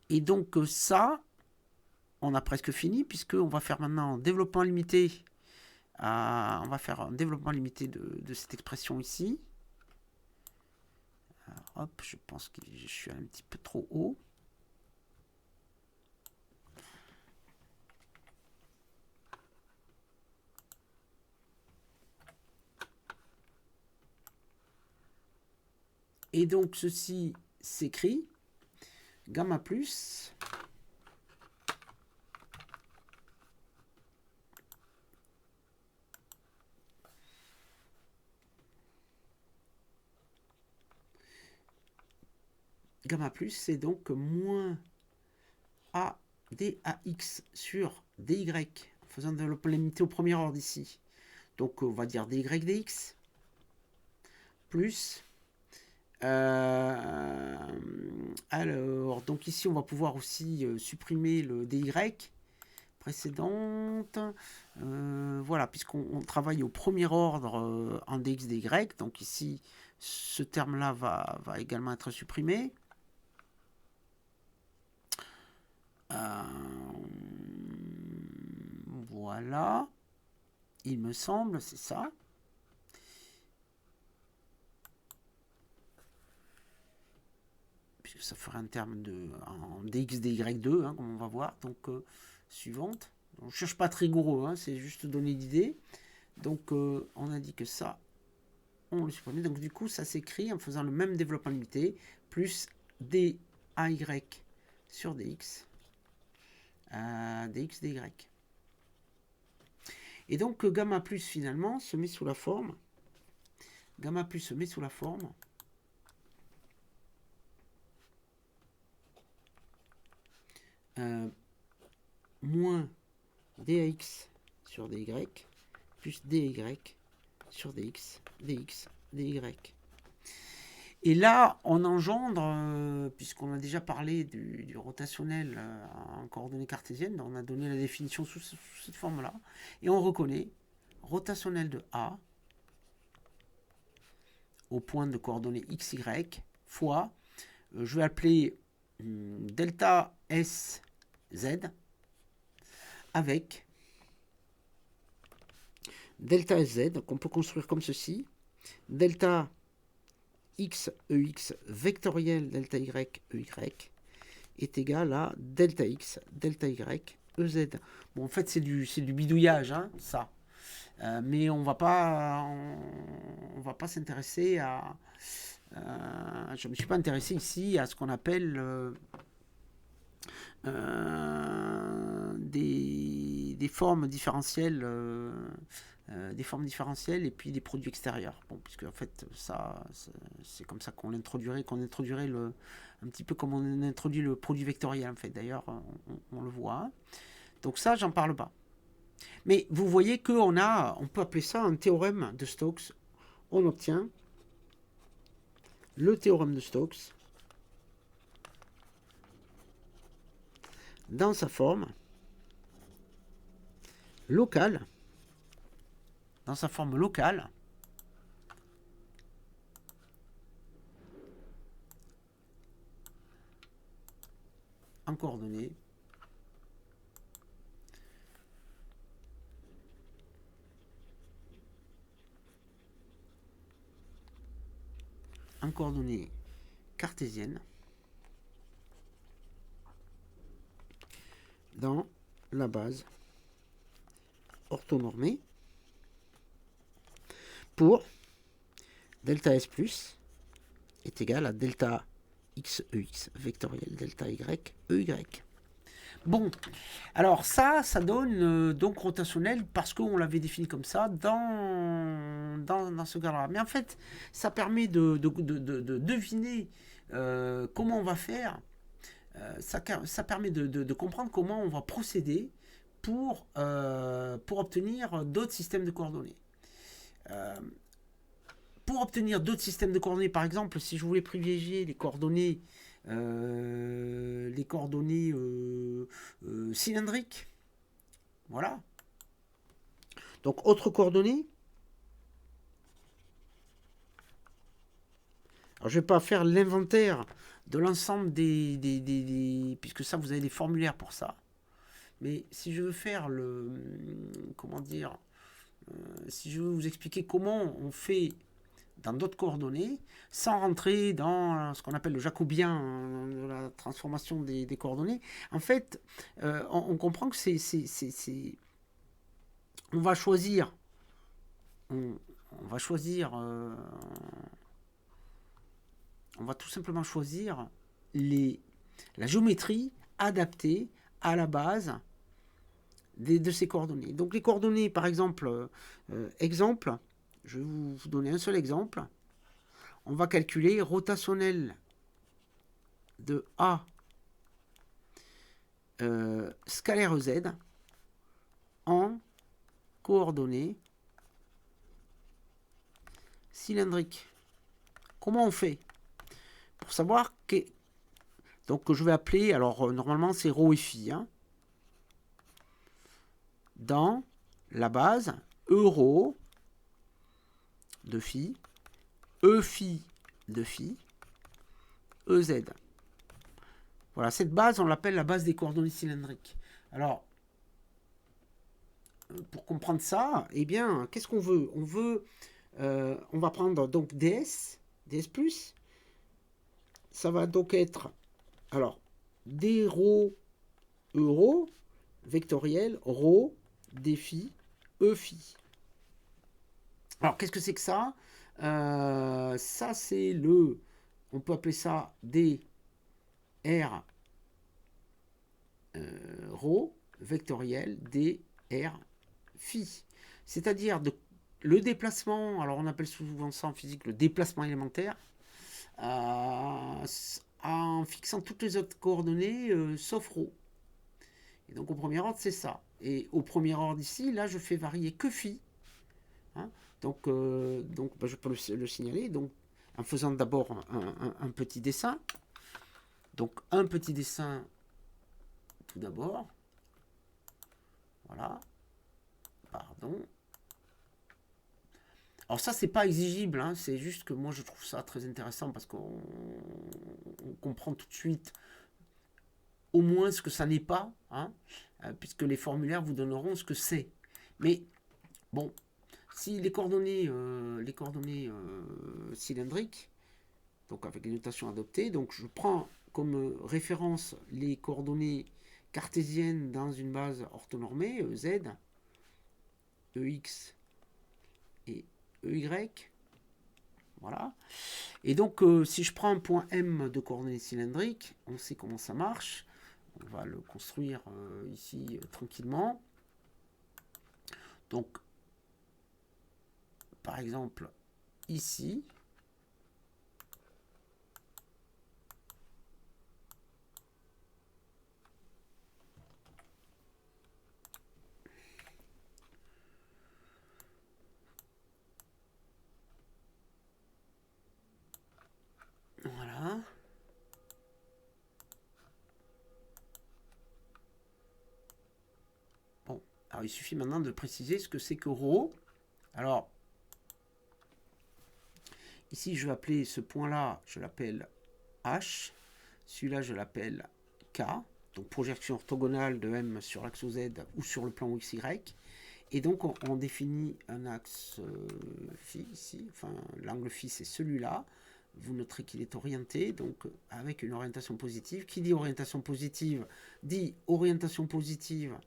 Et donc ça, on a presque fini, puisqu'on va faire maintenant un développement limité. On va faire un développement limité de cette expression ici. Alors, hop, je pense que je suis un petit peu trop haut. Et donc ceci s'écrit gamma plus c'est donc moins ADAX sur DY, en faisant un développement limité au premier ordre ici. Donc on va dire DYDX plus alors donc ici on va pouvoir aussi supprimer le DY précédente, voilà, puisqu'on travaille au premier ordre en DX DY, donc ici ce terme là va également être supprimé. Voilà, il me semble, c'est ça. Puisque ça ferait un terme en DX DY2, hein, comme on va voir. Donc suivante. On ne cherche pas très rigoureux, hein, c'est juste donner l'idée. Donc on a dit que ça, on le supprime. Donc du coup, ça s'écrit en faisant le même développement limité, plus DAY sur DX, DX DY. Et donc gamma plus finalement se met sous la forme. Gamma plus se met sous la forme. Moins DAX sur DY plus DY sur DX, DX, DY. Et là, on engendre, puisqu'on a déjà parlé du rotationnel en coordonnées cartésiennes, on a donné la définition sous cette forme-là, et on reconnaît rotationnel de A au point de coordonnées XY fois, je vais appeler delta SZ avec delta SZ, donc on peut construire comme ceci, delta x EX vectoriel delta y EY est égal à delta x delta y EZ. Bon, en fait, c'est du bidouillage, hein, ça. Mais on va pas s'intéresser à... je ne me suis pas intéressé ici à ce qu'on appelle des des formes différentielles, et puis des produits extérieurs. Bon, puisque en fait, ça, c'est comme ça qu'on introduirait un petit peu comme on introduit le produit vectoriel, en fait. D'ailleurs, on le voit. Donc ça, j'en parle pas. Mais vous voyez qu'on peut appeler ça un théorème de Stokes. On obtient le théorème de Stokes dans sa forme locale, en coordonnées cartésiennes dans la base orthonormée pour delta S plus est égal à delta XEX vectoriel delta Y EY. Bon, alors ça donne donc rotationnel parce qu'on l'avait défini comme ça dans ce cadre-là. Mais en fait, ça permet de deviner comment on va faire. Ça permet de comprendre comment on va procéder pour obtenir d'autres systèmes de coordonnées. Pour obtenir d'autres systèmes de coordonnées, par exemple, si je voulais privilégier les coordonnées cylindriques, voilà. Donc, autre coordonnée. Alors, je ne vais pas faire l'inventaire de l'ensemble puisque ça, vous avez des formulaires pour ça. Mais si je veux faire si je veux vous expliquer comment on fait dans d'autres coordonnées, sans rentrer dans ce qu'on appelle le jacobien de la transformation des coordonnées, en fait, on comprend que on va choisir on va tout simplement choisir la géométrie adaptée à la base de ces coordonnées. Donc les coordonnées, par exemple, je vais vous donner un seul exemple. On va calculer rotationnel de A scalaire Z en coordonnées cylindriques. Comment on fait? Pour savoir que... Donc je vais appeler, alors normalement c'est ρ et phi, hein, dans la base euro de phi, E phi de phi, EZ. Voilà, cette base, on l'appelle la base des coordonnées cylindriques. Alors, pour comprendre ça, eh bien, qu'est-ce qu'on veut? On va prendre donc ds plus. Ça va donc être, alors, d rho euro vectoriel, rho, d phi, E phi. Alors, qu'est-ce que c'est que ça? Ça, c'est on peut appeler ça d r rho vectoriel d r phi. C'est-à-dire le déplacement, alors on appelle souvent ça en physique le déplacement élémentaire, en fixant toutes les autres coordonnées sauf ρ. Et donc au premier ordre, c'est ça. Et au premier ordre ici, là, je fais varier que phi. Hein, donc je peux le signaler. Donc, en faisant d'abord un petit dessin. Donc, un petit dessin tout d'abord. Voilà. Pardon. Alors ça, c'est pas exigible, hein, c'est juste que moi, je trouve ça très intéressant parce qu'on comprend tout de suite au moins ce que ça n'est pas, hein, puisque les formulaires vous donneront ce que c'est. Mais, bon, si les coordonnées cylindriques, donc avec les notations adoptées, donc je prends comme référence les coordonnées cartésiennes dans une base orthonormée, Z, EX et EY. Voilà. Et donc, si je prends un point M de coordonnées cylindriques, on sait comment ça marche. On va le construire ici tranquillement. Donc, par exemple, ici, voilà. Bon, alors il suffit maintenant de préciser ce que c'est que ρ. Alors, ici, je vais appeler ce point-là, je l'appelle H. Celui-là, je l'appelle K. Donc, projection orthogonale de M sur l'axe Z ou sur le plan XY. Et donc, on définit un axe phi ici. Enfin, l'angle phi, c'est celui-là. Vous noterez qu'il est orienté, donc avec une orientation positive. Qui dit orientation positive dit orientation positive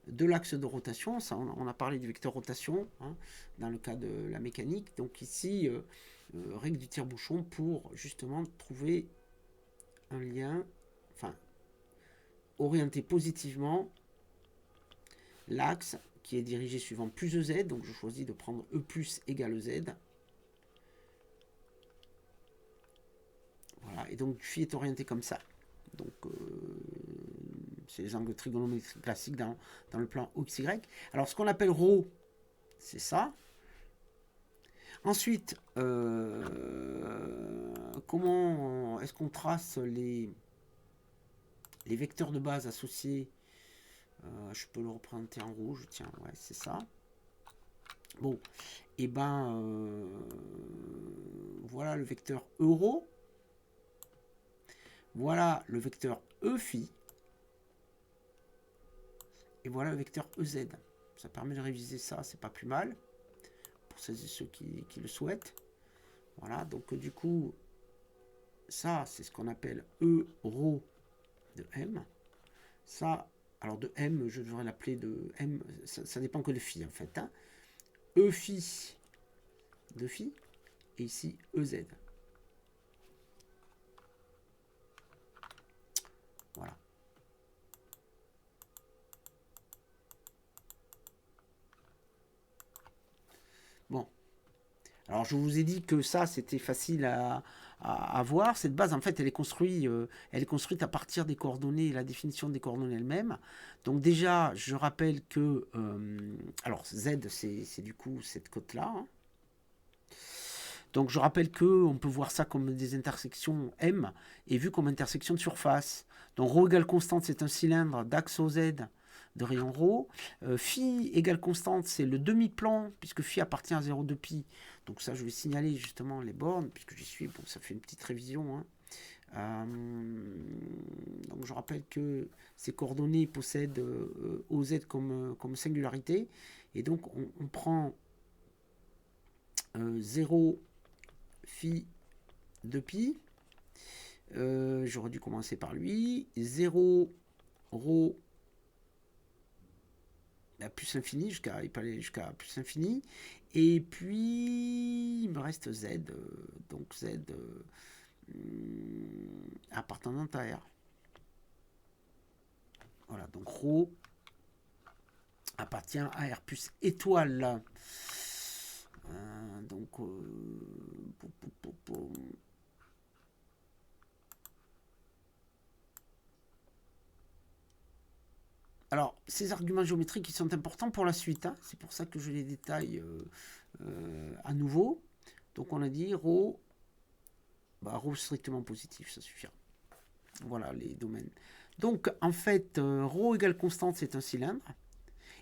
de l'axe de rotation. Ça, on a parlé du vecteur rotation hein, dans le cas de la mécanique. Donc ici, règle du tire-bouchon pour justement trouver un lien, enfin, orienter positivement l'axe qui est dirigé suivant plus EZ. Donc je choisis de prendre E plus égale EZ. Voilà, et donc phi est orienté comme ça. Donc c'est les angles trigonométriques classiques dans le plan OXY. Alors ce qu'on appelle ρ, c'est ça. Ensuite, comment est-ce qu'on trace les vecteurs de base associés? Je peux le représenter en rouge, tiens, ouais, c'est ça. Bon, et ben voilà le vecteur euro. Voilà le vecteur E phi. Et voilà le vecteur EZ. Ça permet de réviser ça, c'est pas plus mal. Pour celles et ceux qui le souhaitent. Voilà, donc du coup, ça, c'est ce qu'on appelle E rho de M. Ça, alors de M, je devrais l'appeler de M, ça dépend que de phi en fait. Hein. E phi de phi, et ici EZ. Voilà. Bon. Alors je vous ai dit que ça, c'était facile à voir. Cette base, en fait, elle est construite à partir des coordonnées, la définition des coordonnées elles-mêmes. Donc déjà, je rappelle que, alors Z, c'est du coup cette côte-là. Hein. Donc je rappelle qu'on peut voir ça comme des intersections M, et vu comme intersection de surface. Donc ρ égale constante, c'est un cylindre d'axe OZ de rayon ρ. Phi égale constante, c'est le demi-plan, puisque phi appartient à 0,2 pi. Donc ça, je vais signaler justement les bornes, puisque j'y suis. Bon, ça fait une petite révision. Hein. Donc je rappelle que ces coordonnées possèdent OZ comme singularité. Et donc on prend 0 phi de pi. J'aurais dû commencer par lui. 0 ρ à plus infini, il peut aller jusqu'à plus infini. Et puis, il me reste Z. Donc Z appartenant à R. Voilà, donc ρ appartient à R plus étoile. Donc, alors, ces arguments géométriques, ils sont importants pour la suite. Hein. C'est pour ça que je les détaille à nouveau. Donc, on a dit ρ, ρ strictement positif, ça suffira. Voilà les domaines. Donc, en fait, ρ égale constante, c'est un cylindre.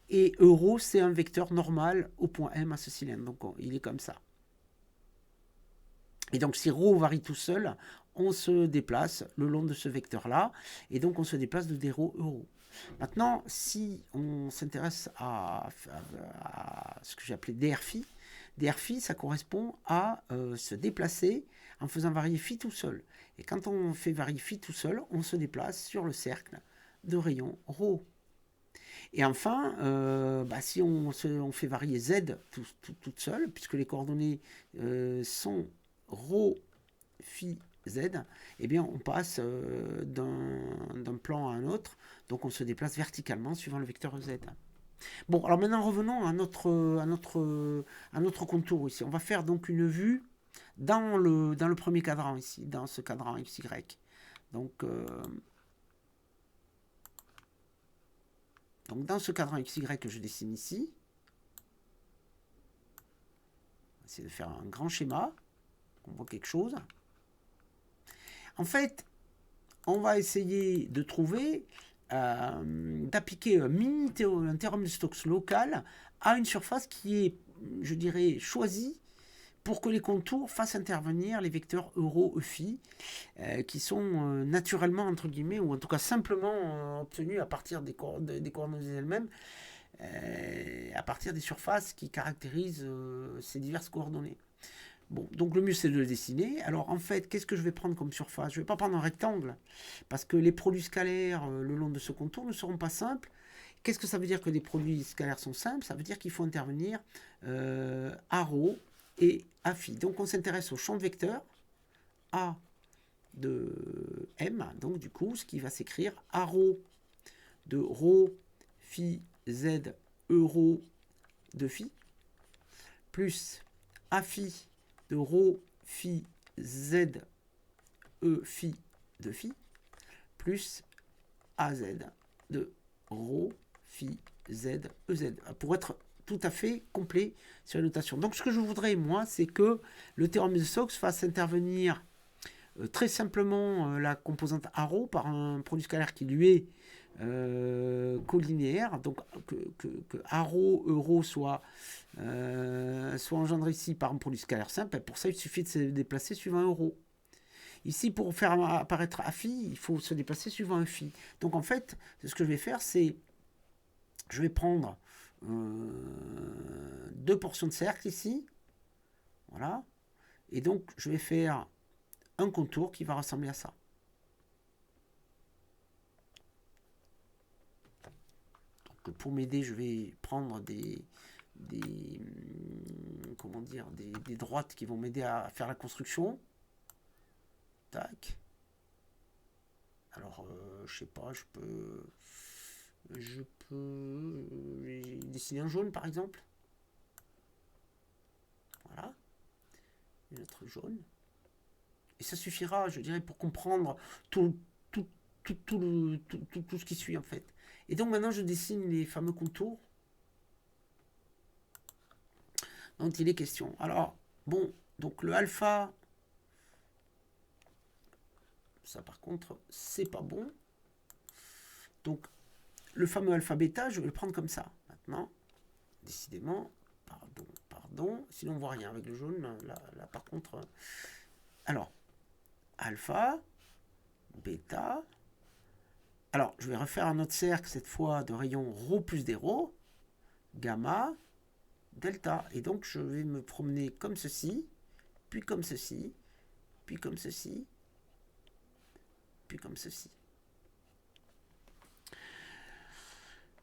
Et euro, c'est un vecteur normal au point M à ce cylindre. Donc, il est comme ça. Et donc, si ρ varie tout seul, on se déplace le long de ce vecteur-là. Et donc, on se déplace de ρ euro. Maintenant, si on s'intéresse à ce que j'ai appelé dr phi, ça correspond à se déplacer en faisant varier phi tout seul. Et quand on fait varier phi tout seul, on se déplace sur le cercle de rayon ρ. Et enfin, si on fait varier z toute seule, puisque les coordonnées sont ρ phi z, eh bien on passe d'un plan à un autre, donc on se déplace verticalement suivant le vecteur z. Bon, alors maintenant revenons à notre contour ici. On va faire donc une vue dans le premier cadran ici, dans ce cadran XY. Donc dans ce cadran XY que je dessine ici, on va essayer de faire un grand schéma, qu'on voit quelque chose. En fait, on va essayer de trouver, d'appliquer un théorème de Stokes local à une surface qui est, je dirais, choisie pour que les contours fassent intervenir les vecteurs euro, phi, qui sont naturellement, entre guillemets, ou en tout cas simplement obtenus à partir des coordonnées elles-mêmes, à partir des surfaces qui caractérisent ces diverses coordonnées. Bon, donc le mieux c'est de le dessiner. Alors en fait, qu'est-ce que je vais prendre comme surface? Je ne vais pas prendre un rectangle, parce que les produits scalaires le long de ce contour ne seront pas simples. Qu'est-ce que ça veut dire que les produits scalaires sont simples? Ça veut dire qu'il faut intervenir à ρ et à phi. Donc on s'intéresse au champ de vecteurs A de M, donc du coup ce qui va s'écrire à ρ de ρ phi z euro de phi, plus à phi de ρ phi z e phi de phi, plus az de ρ phi z ez, pour être tout à fait complet sur la notation. Donc ce que je voudrais, moi, c'est que le théorème de Stokes fasse intervenir très simplement la composante à ρ par un produit scalaire qui lui est collinéaire, donc que à ρ, euro soit engendré ici par un produit scalaire simple. Et pour ça, il suffit de se déplacer suivant un euro. Ici, pour faire apparaître à phi, il faut se déplacer suivant un phi. Donc en fait, ce que je vais faire, c'est je vais prendre deux portions de cercle ici, voilà, et donc je vais faire un contour qui va ressembler à ça. Donc, pour m'aider, je vais prendre des droites qui vont m'aider à faire la construction. Tac. Alors, je sais pas, je peux dessiner un jaune par exemple. Voilà. Une autre jaune. Et ça suffira, je dirais, pour comprendre tout ce qui suit en fait. Et donc maintenant je dessine les fameux contours dont il est question. Alors, bon, donc le alpha, ça par contre, c'est pas bon. Donc, le fameux alpha bêta, je vais le prendre comme ça. Maintenant, décidément, pardon, sinon on voit rien avec le jaune, là par contre. Alors, alpha, bêta. Alors, je vais refaire un autre cercle, cette fois de rayon ρ plus des ρ, gamma, delta. Et donc, je vais me promener comme ceci, puis comme ceci, puis comme ceci, puis comme ceci.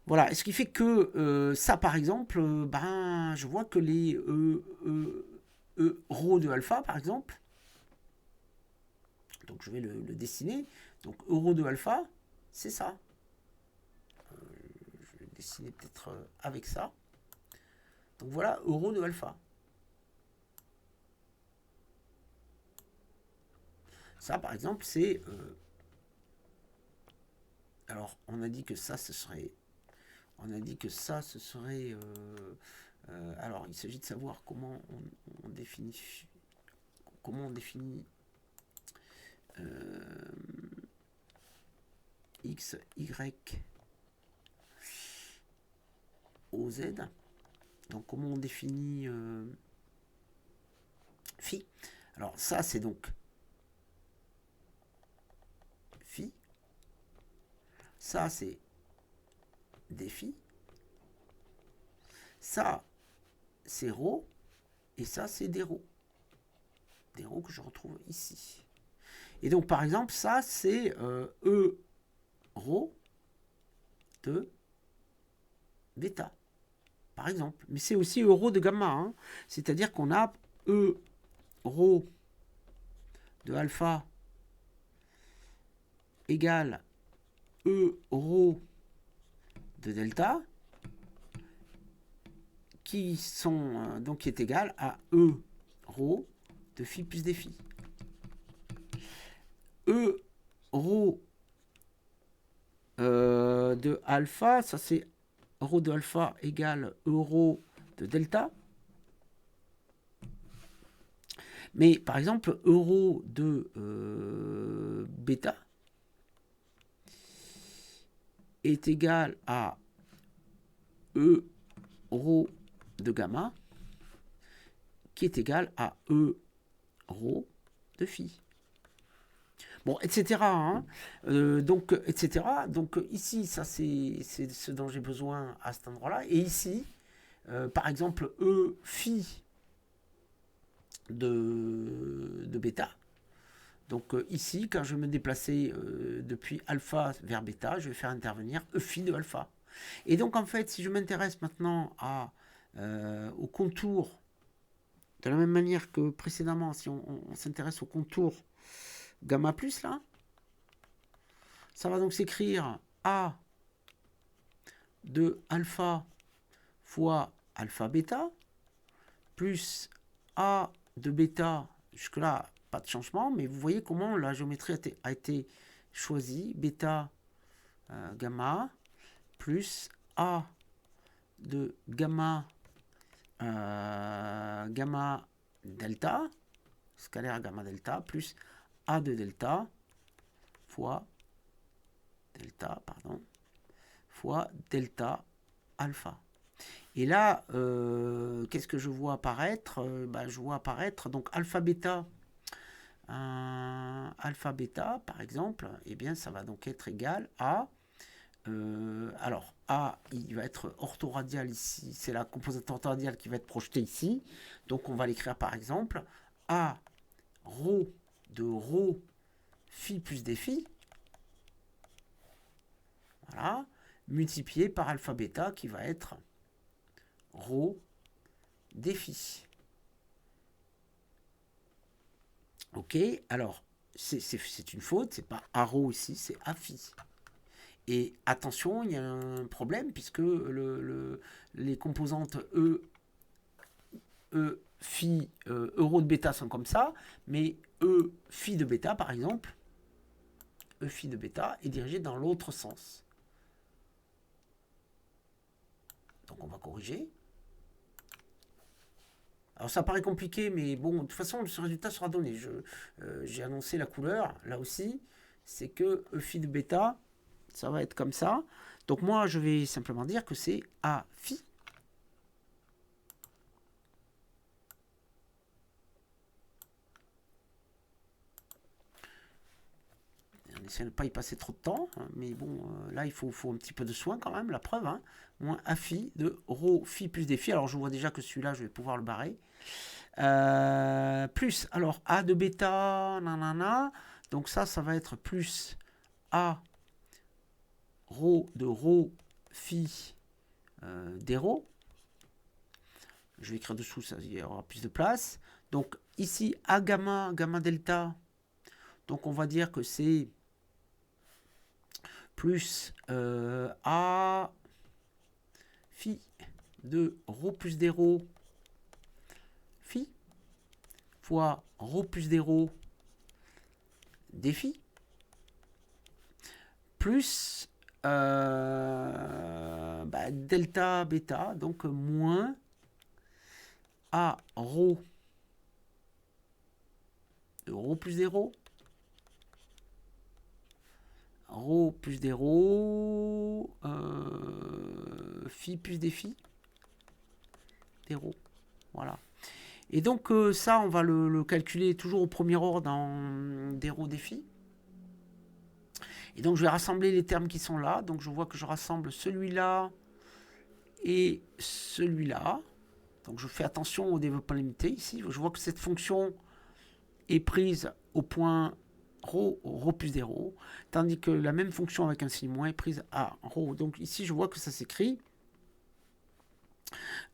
Voilà, ce qui fait que ça, par exemple, je vois que les ρ de alpha, par exemple, donc je vais le dessiner, donc ρ de alpha, c'est ça. Je vais le dessiner peut-être avec ça. Donc voilà, ρ de alpha. Ça, par exemple, c'est... alors, on a dit que ça, ce serait... alors, il s'agit de savoir comment on définit... X, Y, O, Z. Donc, comment on définit phi. Alors, ça, c'est donc phi. Ça, c'est des phi. Ça, c'est ρ. Et ça, c'est des ρ. Des ρ que je retrouve ici. Et donc, par exemple, ça, c'est E ρ de bêta, par exemple. Mais c'est aussi euro de gamma. Hein. C'est-à-dire qu'on a E ρ de alpha égale E ρ de delta. qui sont donc qui est égal à E rho de phi plus des phi. E rho de alpha, ça c'est rho de alpha égale E rho de delta. Mais par exemple, E rho de bêta est égal à E rho de gamma qui est égal à E rho de phi. Bon, etc. Hein. Donc, etc. Donc ici, ça c'est ce dont j'ai besoin à cet endroit-là. Et ici, par exemple, E phi de bêta. Donc ici, quand je vais me déplacer depuis alpha vers bêta, je vais faire intervenir E phi de alpha. Et donc en fait, si je m'intéresse maintenant au contour, de la même manière que précédemment, si on s'intéresse au contour gamma plus là, ça va donc s'écrire A de alpha fois alpha bêta plus A de bêta, jusque-là, pas de changement, mais vous voyez comment la géométrie a été choisie, bêta gamma plus A de gamma gamma delta, scalaire gamma delta, plus A de delta fois delta, pardon, fois delta alpha. Et là, qu'est-ce que je vois apparaître je vois apparaître donc alpha bêta, par exemple, eh bien ça va donc être égal à alors A, il va être orthoradial ici, c'est la composante orthoradiale qui va être projetée ici, donc on va l'écrire par exemple A rho de rho phi plus des phi, voilà, multiplié par alpha bêta qui va être rho des phi. Ok, alors c'est une faute, c'est pas A rho ici, c'est A phi. Et attention, il y a un problème puisque les composantes phi, euro de bêta sont comme ça, mais E phi de bêta, par exemple, E phi de bêta est dirigé dans l'autre sens. Donc on va corriger. Alors ça paraît compliqué, mais bon, de toute façon, ce résultat sera donné. J'ai annoncé la couleur, là aussi, c'est que E phi de bêta, ça va être comme ça. Donc moi, je vais simplement dire que c'est A phi. On essaie de ne pas y passer trop de temps, hein, mais bon, là, il faut un petit peu de soin quand même, la preuve. Hein, moins A phi de rho phi plus des phi. Alors je vois déjà que celui-là, je vais pouvoir le barrer. Plus, alors A de bêta, nanana. Donc ça va être plus A rho de rho phi des rho. Je vais écrire dessous, ça, il y aura plus de place. Donc ici, A gamma, gamma delta. Donc on va dire que c'est plus A phi de rho plus des rho phi fois rho plus des rho des phi plus delta bêta, donc moins A rho de rho plus des rho plus des rho phi plus des phi des rho. Voilà. Et donc ça, on va le calculer toujours au premier ordre dans des rho des phi. Et donc je vais rassembler les termes qui sont là. Donc je vois que je rassemble celui-là et celui-là. Donc je fais attention au développement limité ici. Je vois que cette fonction est prise au point rho plus des rho, tandis que la même fonction avec un signe moins est prise à rho. Donc ici je vois que ça s'écrit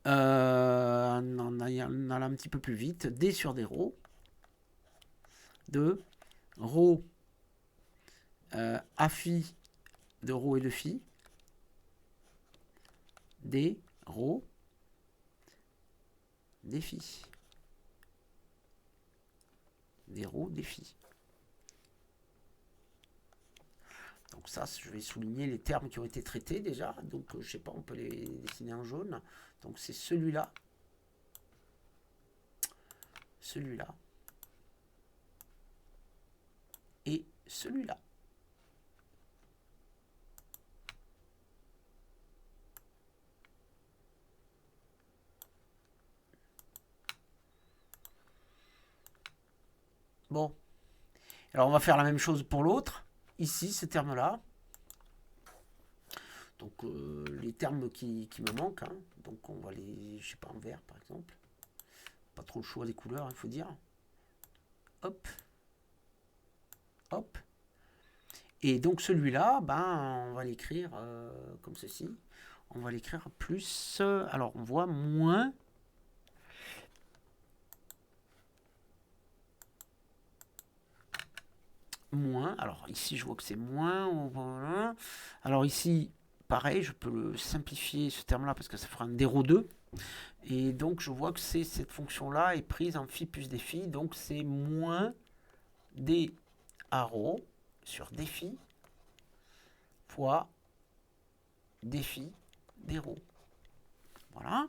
on a un petit peu plus vite, d sur des rho de rho a phi de rho et de phi d rho défi. Déro, défi. Donc ça, je vais souligner les termes qui ont été traités déjà. Donc je sais pas, on peut les dessiner en jaune. Donc c'est celui-là. Celui-là. Et celui-là. Bon. Alors on va faire la même chose pour l'autre. Ici, ce terme-là. Donc les termes qui me manquent. Hein. Donc on va les, je sais pas, en vert par exemple. Pas trop le choix des couleurs, il faut dire. Hop. Hop. Et donc celui-là, ben, on va l'écrire comme ceci. On va l'écrire plus. Alors on voit moins. Moins. Alors ici, je vois que c'est moins. Alors ici, pareil, je peux le simplifier ce terme-là parce que ça fera un déro 2. Et donc je vois que cette fonction-là est prise en phi plus défi. Donc c'est moins d arrow sur défi fois défi déro. Voilà.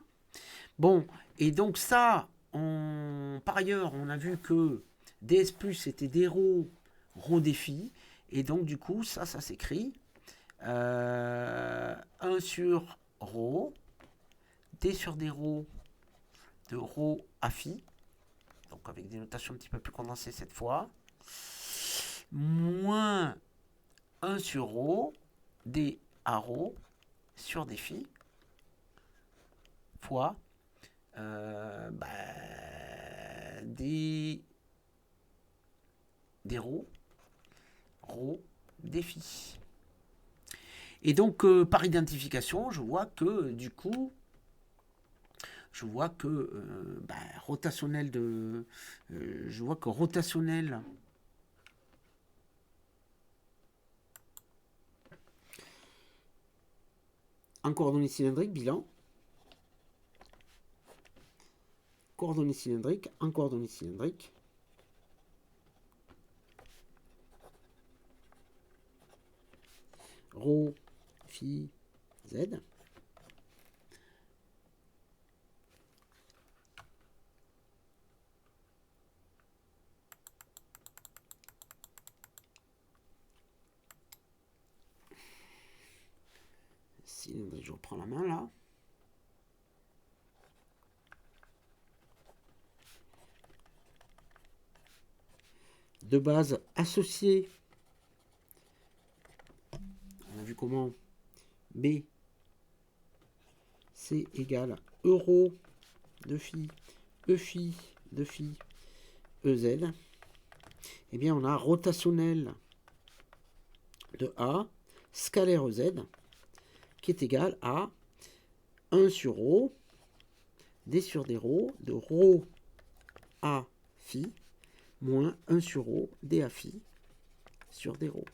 Bon, et donc ça, par ailleurs, on a vu que ds plus était déro rho défi. Et donc du coup, ça s'écrit 1 sur rho, d sur déro de rho à phi. Donc avec des notations un petit peu plus condensées cette fois. Moins 1 sur rho, d à rho sur défi fois des rho défi. Et donc par identification, je vois que du coup, rotationnel de, je vois que rotationnel en coordonnées cylindriques, bilan. Coordonnées cylindriques en coordonnées cylindriques. Rho, phi, z. Cylindrique, je reprends la main là. De base associée. On a vu comment B, C égale euro de phi, E phi de phi, EZ. Eh bien, on a rotationnel de A, scalaire EZ, qui est égal à 1 sur rho, D sur des rho, de rho à phi, moins 1 sur rho, D à phi, sur des rho.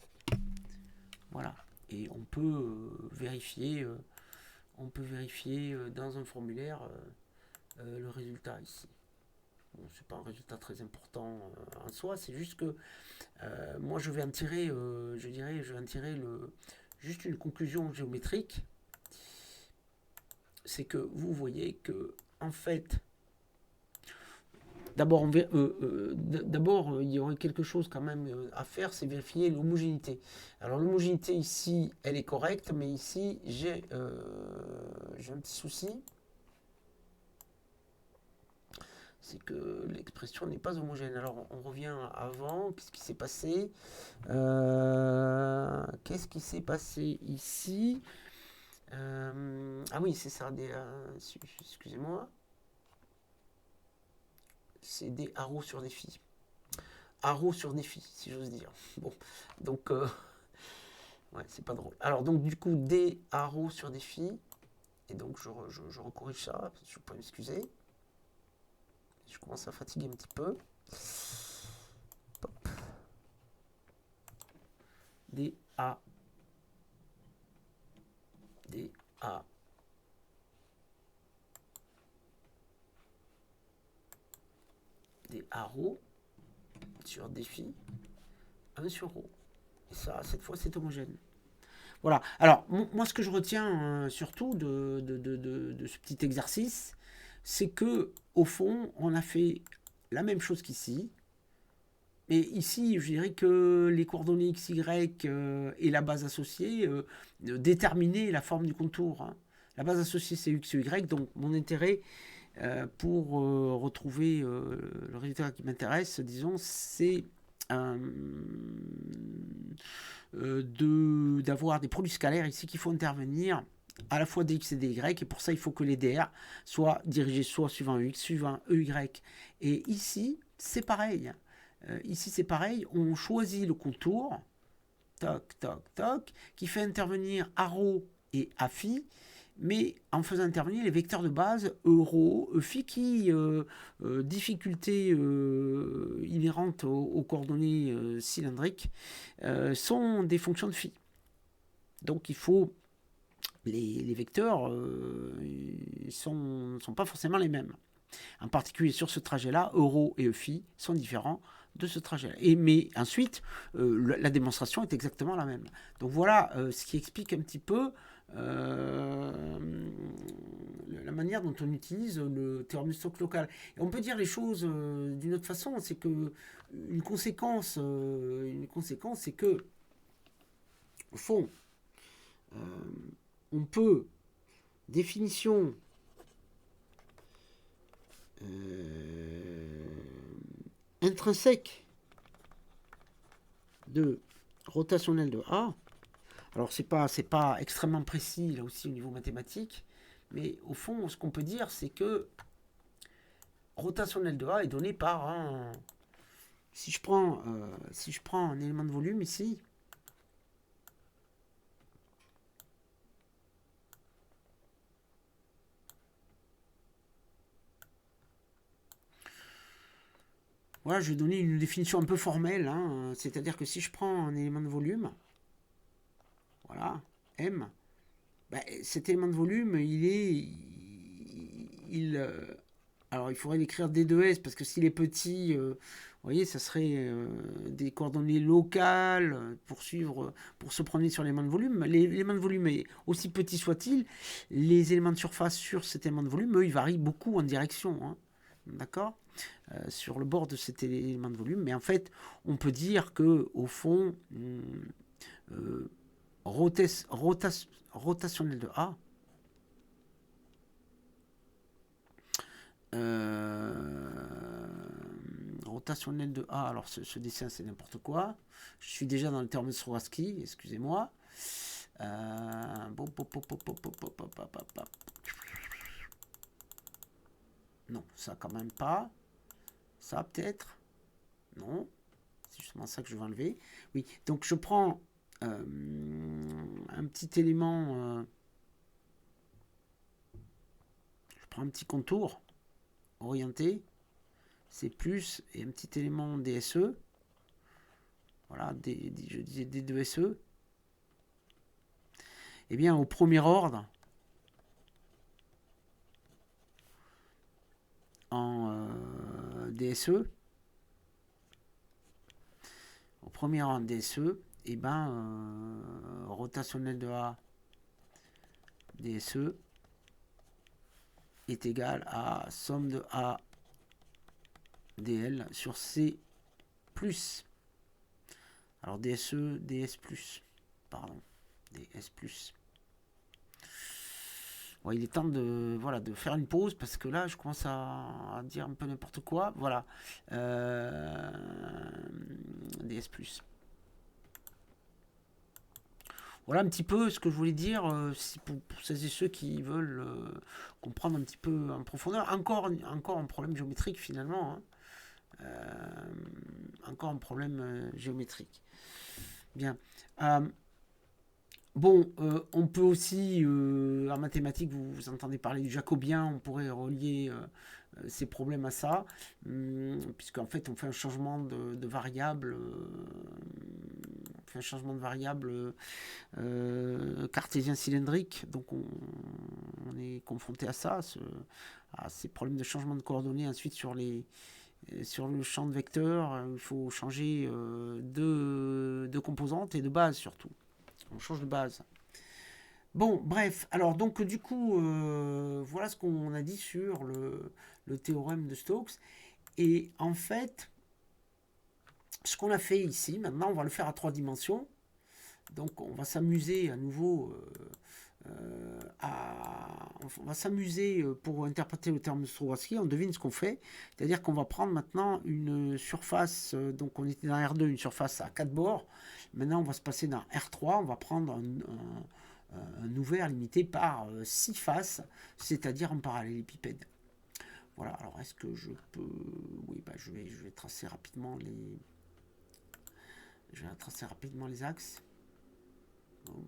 Voilà. Et on peut vérifier dans un formulaire le résultat ici. Bon, c'est pas un résultat très important en soi, c'est juste que moi je vais en tirer, juste une conclusion géométrique. C'est que vous voyez que en fait, d'abord, il y aurait quelque chose quand même à faire, c'est vérifier l'homogénéité. Alors l'homogénéité ici, elle est correcte, mais ici, j'ai un petit souci. C'est que l'expression n'est pas homogène. Alors on revient avant, qu'est-ce qui s'est passé Qu'est-ce qui s'est passé ici Ah oui, c'est ça, excusez-moi. C'est des arrows sur des phi. Arrows sur des phi, si j'ose dire. Bon, donc, ouais, c'est pas drôle. Alors, donc, du coup, des arrows sur des phi. Et donc, je recorrige ça. Je peux m'excuser. Je commence à fatiguer un petit peu. Hop. Des A. Des A. des arrows sur défi 1 sur ρ. Et ça, cette fois, c'est homogène. Voilà. Alors, moi, ce que je retiens surtout de ce petit exercice, c'est que, au fond, on a fait la même chose qu'ici. Mais ici, je dirais que les coordonnées x, y et la base associée déterminaient la forme du contour. Hein. La base associée, c'est x, y. Donc, mon intérêt pour retrouver le résultat qui m'intéresse, disons, c'est d'avoir des produits scalaires ici qu'il faut intervenir à la fois dx et dy, et pour ça il faut que les dr soient dirigés soit suivant x, suivant ey. Et ici c'est pareil. Ici c'est pareil, on choisit le contour, toc, toc, toc, qui fait intervenir arrow et phi, mais en faisant intervenir les vecteurs de base euro, phi qui, difficulté inhérente aux coordonnées cylindriques, sont des fonctions de phi. Donc il faut les vecteurs sont pas forcément les mêmes. En particulier sur ce trajet-là, euro et phi sont différents de ce trajet-là. Mais ensuite, la démonstration est exactement la même. Donc voilà ce qui explique un petit peu la manière dont on utilise le théorème de Stokes local. Et on peut dire les choses d'une autre façon, c'est que une conséquence, c'est que, au fond, on peut, définition intrinsèque de rotationnel de A. Alors c'est pas extrêmement précis là aussi au niveau mathématique, mais au fond ce qu'on peut dire c'est que rotationnel de A est donné par un... Si je prends un élément de volume ici, voilà, je vais donner une définition un peu formelle, hein, c'est-à-dire que si je prends un élément de volume, voilà, M, ben, cet élément de volume, alors il faudrait l'écrire D2S, parce que s'il est petit, vous voyez, ça serait des coordonnées locales pour se promener sur l'élément de volume. L'élément de volume, aussi petit soit-il, les éléments de surface sur cet élément de volume, eux, ils varient beaucoup en direction, hein, d'accord, sur le bord de cet élément de volume. Mais en fait, on peut dire que au fond, rotationnel de A, rotationnel de A, alors ce dessin c'est n'importe quoi, je suis déjà dans le terme de Swarovski, excusez-moi. Non, ça quand même pas. Ça peut-être. Non. C'est justement ça que je vais enlever. Oui, donc je prends un petit élément. Je prends un petit contour orienté. C'est plus et un petit élément DSE. Voilà, je disais D2SE. Eh bien, au premier ordre, en DSE, au premier ordre DSE, et ben, rotationnel de A DSE est égal à somme de A dl sur C plus. Alors DSE, DS plus. Pardon. DS plus. Bon, il est temps de faire une pause parce que là je commence à dire un peu n'importe quoi. Voilà. DS plus. Voilà un petit peu ce que je voulais dire pour celles et ceux qui veulent comprendre un petit peu en profondeur. Encore un problème géométrique finalement. Hein. Encore un problème géométrique. Bien. Bon, on peut aussi, en mathématiques, vous entendez parler du jacobien, on pourrait relier ces problèmes à ça, puisqu'en fait on fait un changement de variable, cartésien cylindrique, donc on est confronté à ça, à ces problèmes de changement de coordonnées ensuite sur les Et sur le champ de vecteur, il faut changer de composantes et de base surtout. On change de base. Bon, bref, alors donc du coup, voilà ce qu'on a dit sur le théorème de Stokes. Et en fait, ce qu'on a fait ici, maintenant, on va le faire à 3 dimensions. Donc on va s'amuser à nouveau on va s'amuser pour interpréter le terme de Stravinsky. On devine ce qu'on fait, c'est-à-dire qu'on va prendre maintenant une surface, donc on était dans R2, une surface à 4 bords. Maintenant on va se passer dans R3, on va prendre un ouvert limité par 6 faces, c'est-à-dire un parallélépipède. Voilà, alors est-ce que je peux... Oui, bah, je vais tracer rapidement les... Je vais tracer rapidement les axes. Bon.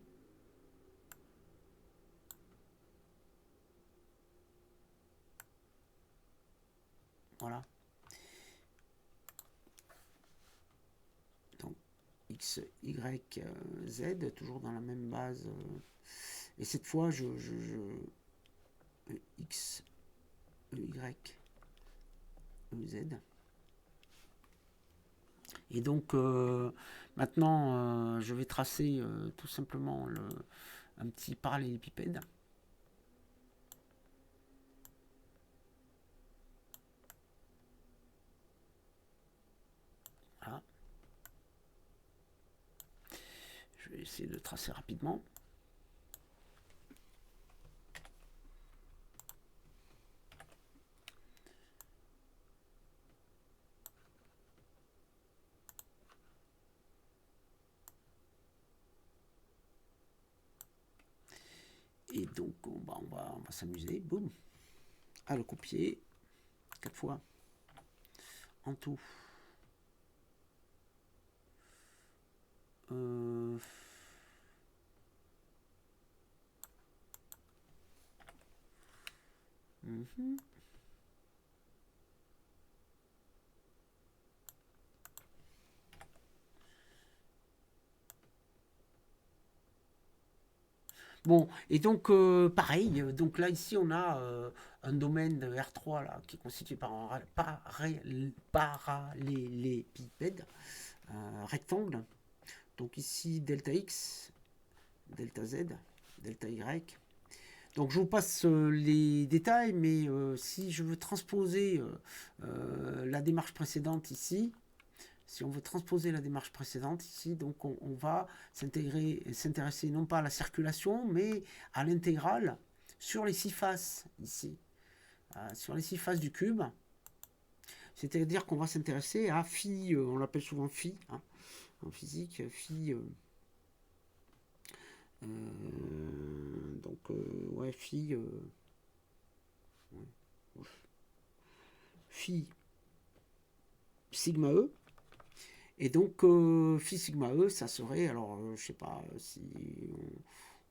Voilà. Donc X, Y, Z, toujours dans la même base. Et cette fois, X, Y, Z. Et donc, maintenant, je vais tracer tout simplement un petit parallélépipède. Voilà. Je vais essayer de tracer rapidement. Et donc, on va s'amuser, boum, à le copier 4 fois en tout. Bon, et donc pareil, donc là ici on a un domaine de R3 là, qui est constitué par un parallélépipède rectangle. Donc ici delta X, delta Z, delta Y. Donc je vous passe les détails, mais si je veux transposer la démarche précédente ici, si on veut transposer la démarche précédente ici, donc on va s'intéresser non pas à la circulation, mais à l'intégrale sur les 6 faces ici, sur les 6 faces du cube. C'est-à-dire qu'on va s'intéresser à phi, on l'appelle souvent phi, hein, en physique, phi. Donc, ouais, phi. Phi sigma E. Et donc, phi sigma E, ça serait, alors, je sais pas si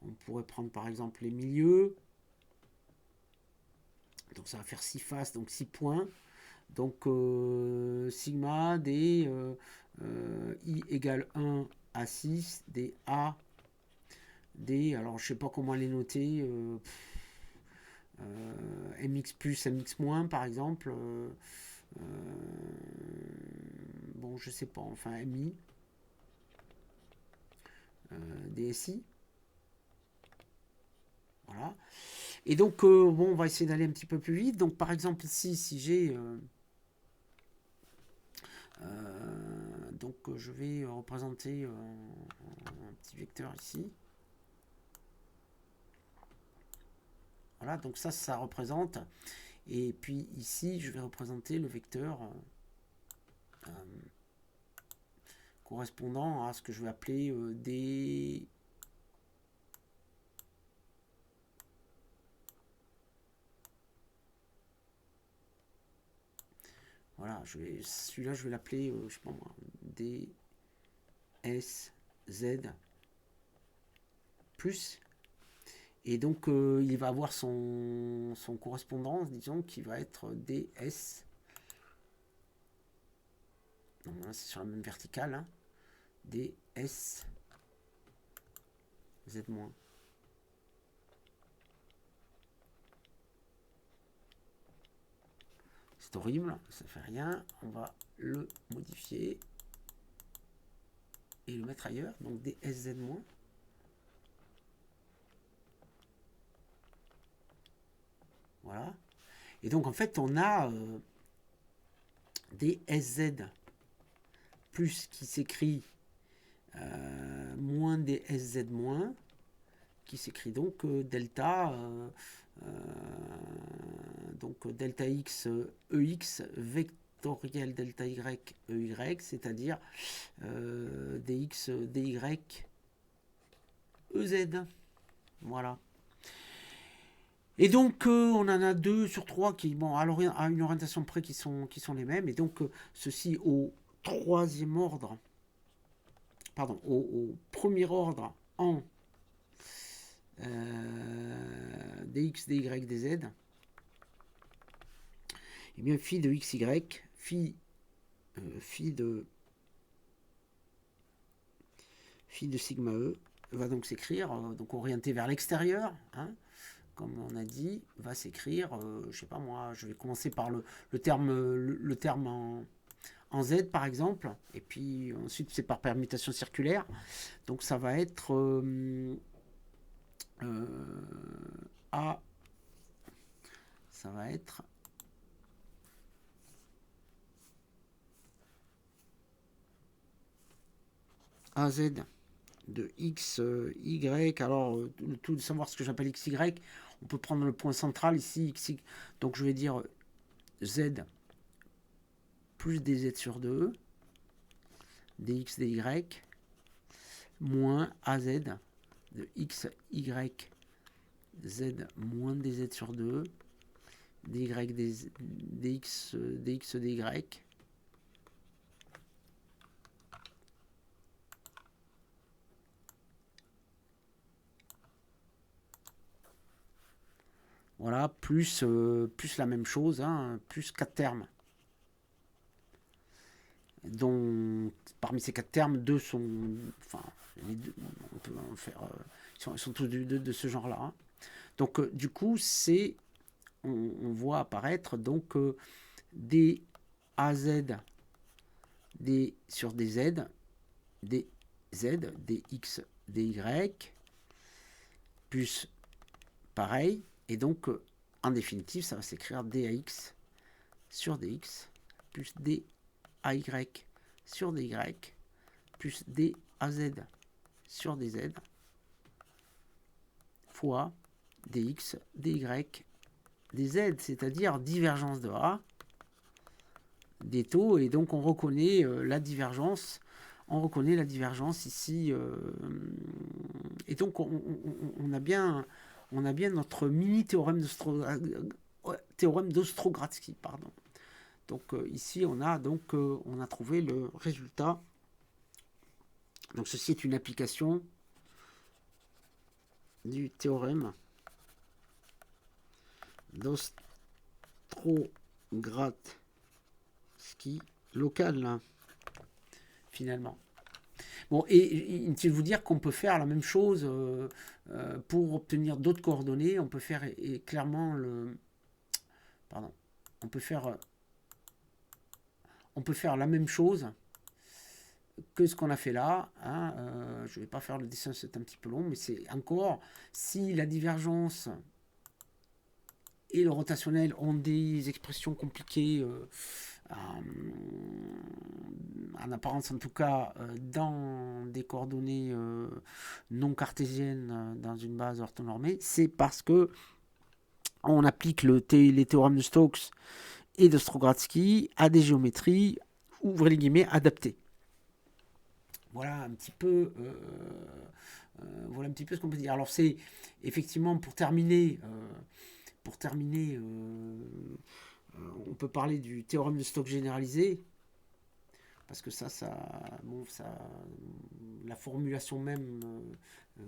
on pourrait prendre par exemple les milieux. Donc, ça va faire 6 faces, donc 6 points. Donc, sigma des I égale 1 à 6, des A, des, alors je sais pas comment les noter, mx plus, mx moins par exemple. Bon, je sais pas, enfin mi, DSI. Voilà. Et donc, bon, on va essayer d'aller un petit peu plus vite. Donc, par exemple, ici, si j'ai... donc, je vais représenter un petit vecteur ici. Voilà, donc ça représente. Et puis ici, je vais représenter le vecteur correspondant à ce que je vais appeler des... Voilà, celui-là, je vais l'appeler, je sais pas moi, D, S, Z, plus. Et donc, il va avoir son correspondance, disons, qui va être DS. Donc là, c'est sur la même verticale. Hein. DS, Z-. horrible, ça fait rien. On va le modifier et le mettre ailleurs. Donc des SZ-. Voilà. Et donc en fait on a des SZ plus qui s'écrit moins des SZ moins, qui s'écrit donc delta, donc delta x EX vectoriel delta y EY, c'est-à-dire dx dy EZ. Voilà. Et donc on en a 2 sur 3 qui, bon, à une orientation près qui sont les mêmes. Et donc ceci au troisième ordre, pardon, au premier ordre en dx, dy, dz. Et bien phi de xy, phi de sigma e va donc s'écrire, donc orienté vers l'extérieur, hein, comme on a dit, va s'écrire, je sais pas moi, je vais commencer par le terme en Z par exemple, et puis ensuite c'est par permutation circulaire, donc ça va être A, ça va être AZ de x, y, alors le tout de savoir ce que j'appelle xy, on peut prendre le point central ici, xy, donc je vais dire z plus dz sur 2, dx, dy, moins az de x, y, z moins dz sur 2, dy, dx, dy, voilà, plus la même chose, hein, plus 4 termes. Donc, parmi ces 4 termes, 2 sont... Enfin, les deux, on peut en faire... ils sont tous de ce genre-là. Hein. Donc, du coup, c'est... On voit apparaître donc des AZ des, sur des Z, des Z, des X, des Y, plus pareil. Et donc, en définitive, ça va s'écrire DAX sur DX, plus DAY sur DY, plus DAZ sur DZ, fois DX, DY, DZ, c'est-à-dire divergence de A des taux. Et donc, on reconnaît la divergence. On reconnaît la divergence ici. Et donc, on a bien notre mini théorème d'Ostrogradsky, pardon. Donc ici on a trouvé le résultat. Donc ceci est une application du théorème d'Ostrogradsky local, là, finalement. Bon, et inutile de vous dire qu'on peut faire la même chose pour obtenir d'autres coordonnées. On peut faire clairement le... Pardon. On peut faire la même chose que ce qu'on a fait là. Hein. Je ne vais pas faire le dessin, c'est un petit peu long, mais c'est encore, si la divergence et le rotationnel ont des expressions compliquées, en apparence en tout cas, dans des coordonnées non cartésiennes dans une base orthonormée, c'est parce que on applique les théorèmes de Stokes et de Ostrogradsky à des géométries, ouvrez les guillemets, adaptées. Voilà un petit peu ce qu'on peut dire. Alors c'est effectivement pour terminer, on peut parler du théorème de Stokes généralisé, parce que la formulation même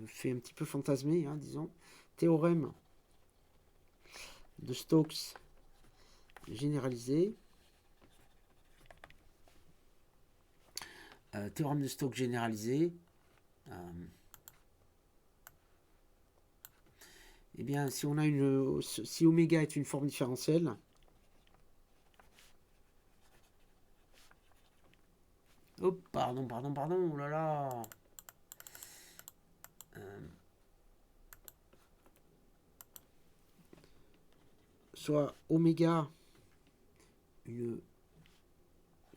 fait un petit peu fantasmer, hein, disons. Théorème de Stokes généralisé. Théorème de Stokes généralisé. Eh bien, si oméga est une forme différentielle, Oh, pardon, oh là là. Soit oméga, une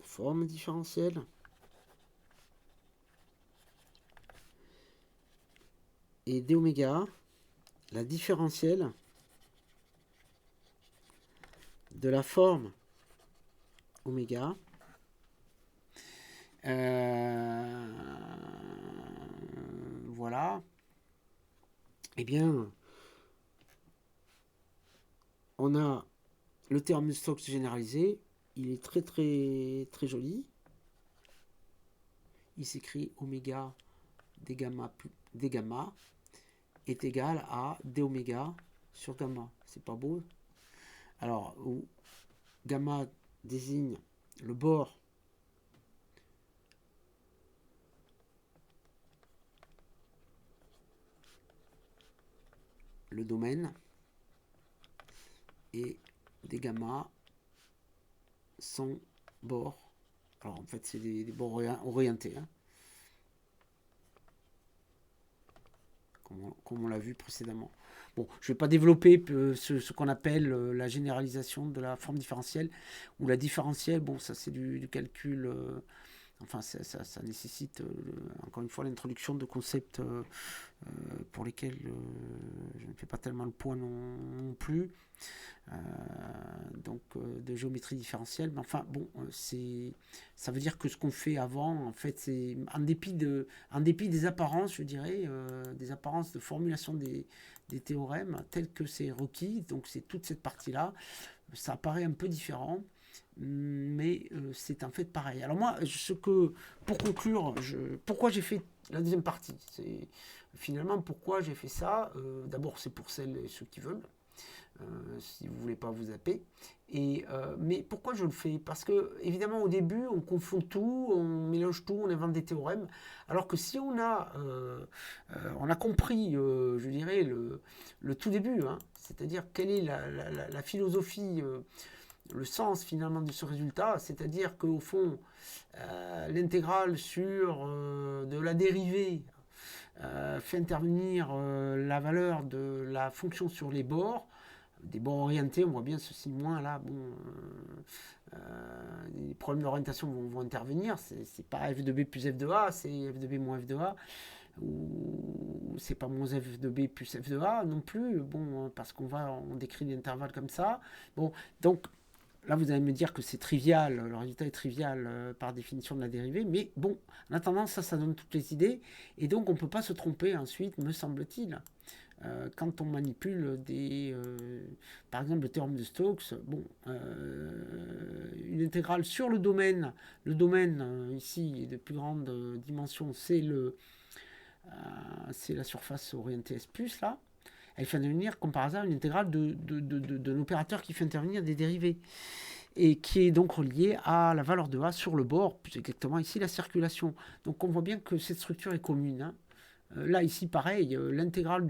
forme différentielle, et d oméga, la différentielle de la forme oméga voilà. Eh bien, on a le théorème de Stokes généralisé. Il est très très très joli. Il s'écrit oméga d gamma est égal à d oméga sur gamma. C'est pas beau? Alors, où gamma désigne le bord le domaine et des gamma sont bords. Alors en fait c'est des bords orientés, hein, comme on l'a vu précédemment. Bon, je ne vais pas développer ce qu'on appelle la généralisation de la forme différentielle ou la différentielle. Bon, ça c'est du calcul. Enfin, ça nécessite encore une fois l'introduction de concepts pour lesquels je ne fais pas tellement le point non plus. Donc de géométrie différentielle, mais enfin bon, ça veut dire que ce qu'on fait avant, en fait, c'est en dépit des apparences, je dirais, des apparences de formulation des théorèmes tels que c'est requis, donc c'est toute cette partie-là, ça apparaît un peu différent, mais c'est un fait pareil. Alors moi, pour conclure, pourquoi j'ai fait la deuxième partie, c'est finalement pourquoi j'ai fait ça. D'abord, c'est pour celles et ceux qui veulent. Si vous voulez pas vous zapper. Mais pourquoi je le fais? Parce que évidemment au début on confond tout, on mélange tout, on invente des théorèmes. Alors que si on a compris, je dirais le tout début, hein, c'est-à-dire quelle est la philosophie, le sens finalement de ce résultat, c'est-à-dire qu'au fond l'intégrale sur de la dérivée fait intervenir la valeur de la fonction sur les bords, des bords orientés, on voit bien ceci moins là, bon, les problèmes d'orientation vont intervenir, c'est pas f de b plus f de a, c'est f de b moins f de a, ou c'est pas moins f de b plus f de a non plus, bon, parce on décrit des intervalles comme ça, bon, donc là vous allez me dire que c'est trivial, le résultat est trivial par définition de la dérivée, mais bon, en attendant ça donne toutes les idées, et donc on peut pas se tromper ensuite, me semble-t-il. Quand on manipule par exemple le théorème de Stokes, bon, une intégrale sur le domaine ici de plus grande dimension, c'est la surface orientée S+, là, elle fait intervenir comme par hasard une intégrale d'un opérateur qui fait intervenir des dérivés et qui est donc relié à la valeur de A sur le bord, plus exactement ici la circulation. Donc on voit bien que cette structure est commune, hein. Là, ici, pareil, l'intégrale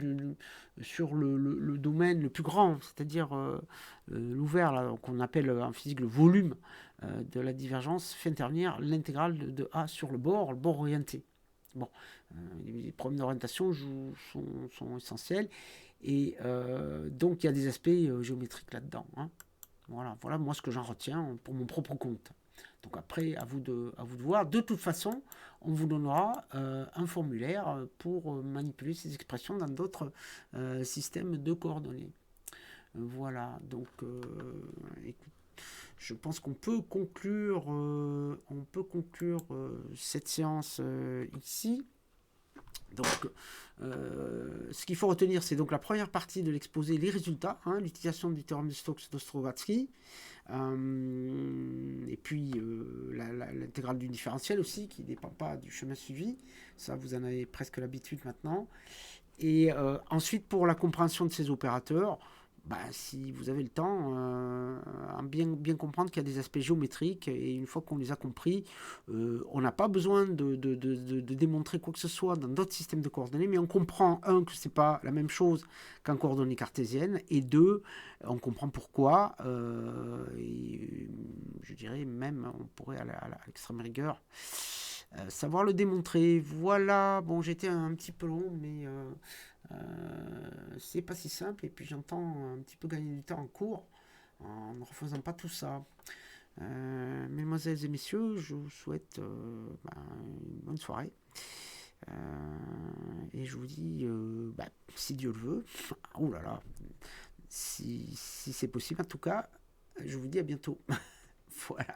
sur le domaine le plus grand, c'est-à-dire l'ouvert, qu'on appelle en physique le volume de la divergence, fait intervenir l'intégrale de A sur le bord orienté. Bon, les problèmes d'orientation sont essentiels, et donc il y a des aspects géométriques là-dedans, hein. Voilà moi ce que j'en retiens pour mon propre compte. Donc après, à vous de voir. De toute façon, on vous donnera un formulaire pour manipuler ces expressions dans d'autres systèmes de coordonnées. Voilà, donc écoute, je pense qu'on peut conclure, cette séance ici. Donc, ce qu'il faut retenir, c'est donc la première partie de l'exposé, les résultats, hein, l'utilisation du théorème de Stokes-Ostrovatsky, et puis l'intégrale du différentiel aussi, qui ne dépend pas du chemin suivi. Ça, vous en avez presque l'habitude maintenant. Et ensuite, pour la compréhension de ces opérateurs, si vous avez le temps, à bien comprendre qu'il y a des aspects géométriques, et une fois qu'on les a compris, on n'a pas besoin de démontrer quoi que ce soit dans d'autres systèmes de coordonnées, mais on comprend, un, que c'est pas la même chose qu'en coordonnées cartésiennes, et deux, on comprend pourquoi, et je dirais même, on pourrait à l'extrême rigueur, savoir le démontrer. Voilà, bon, j'étais un petit peu long, mais c'est pas si simple, et puis j'entends un petit peu gagner du temps en cours en ne refaisant pas tout ça. Mesdemoiselles et messieurs, je vous souhaite une bonne soirée. Et je vous dis, si Dieu le veut, oh là là, si c'est possible en tout cas, je vous dis à bientôt. Voilà.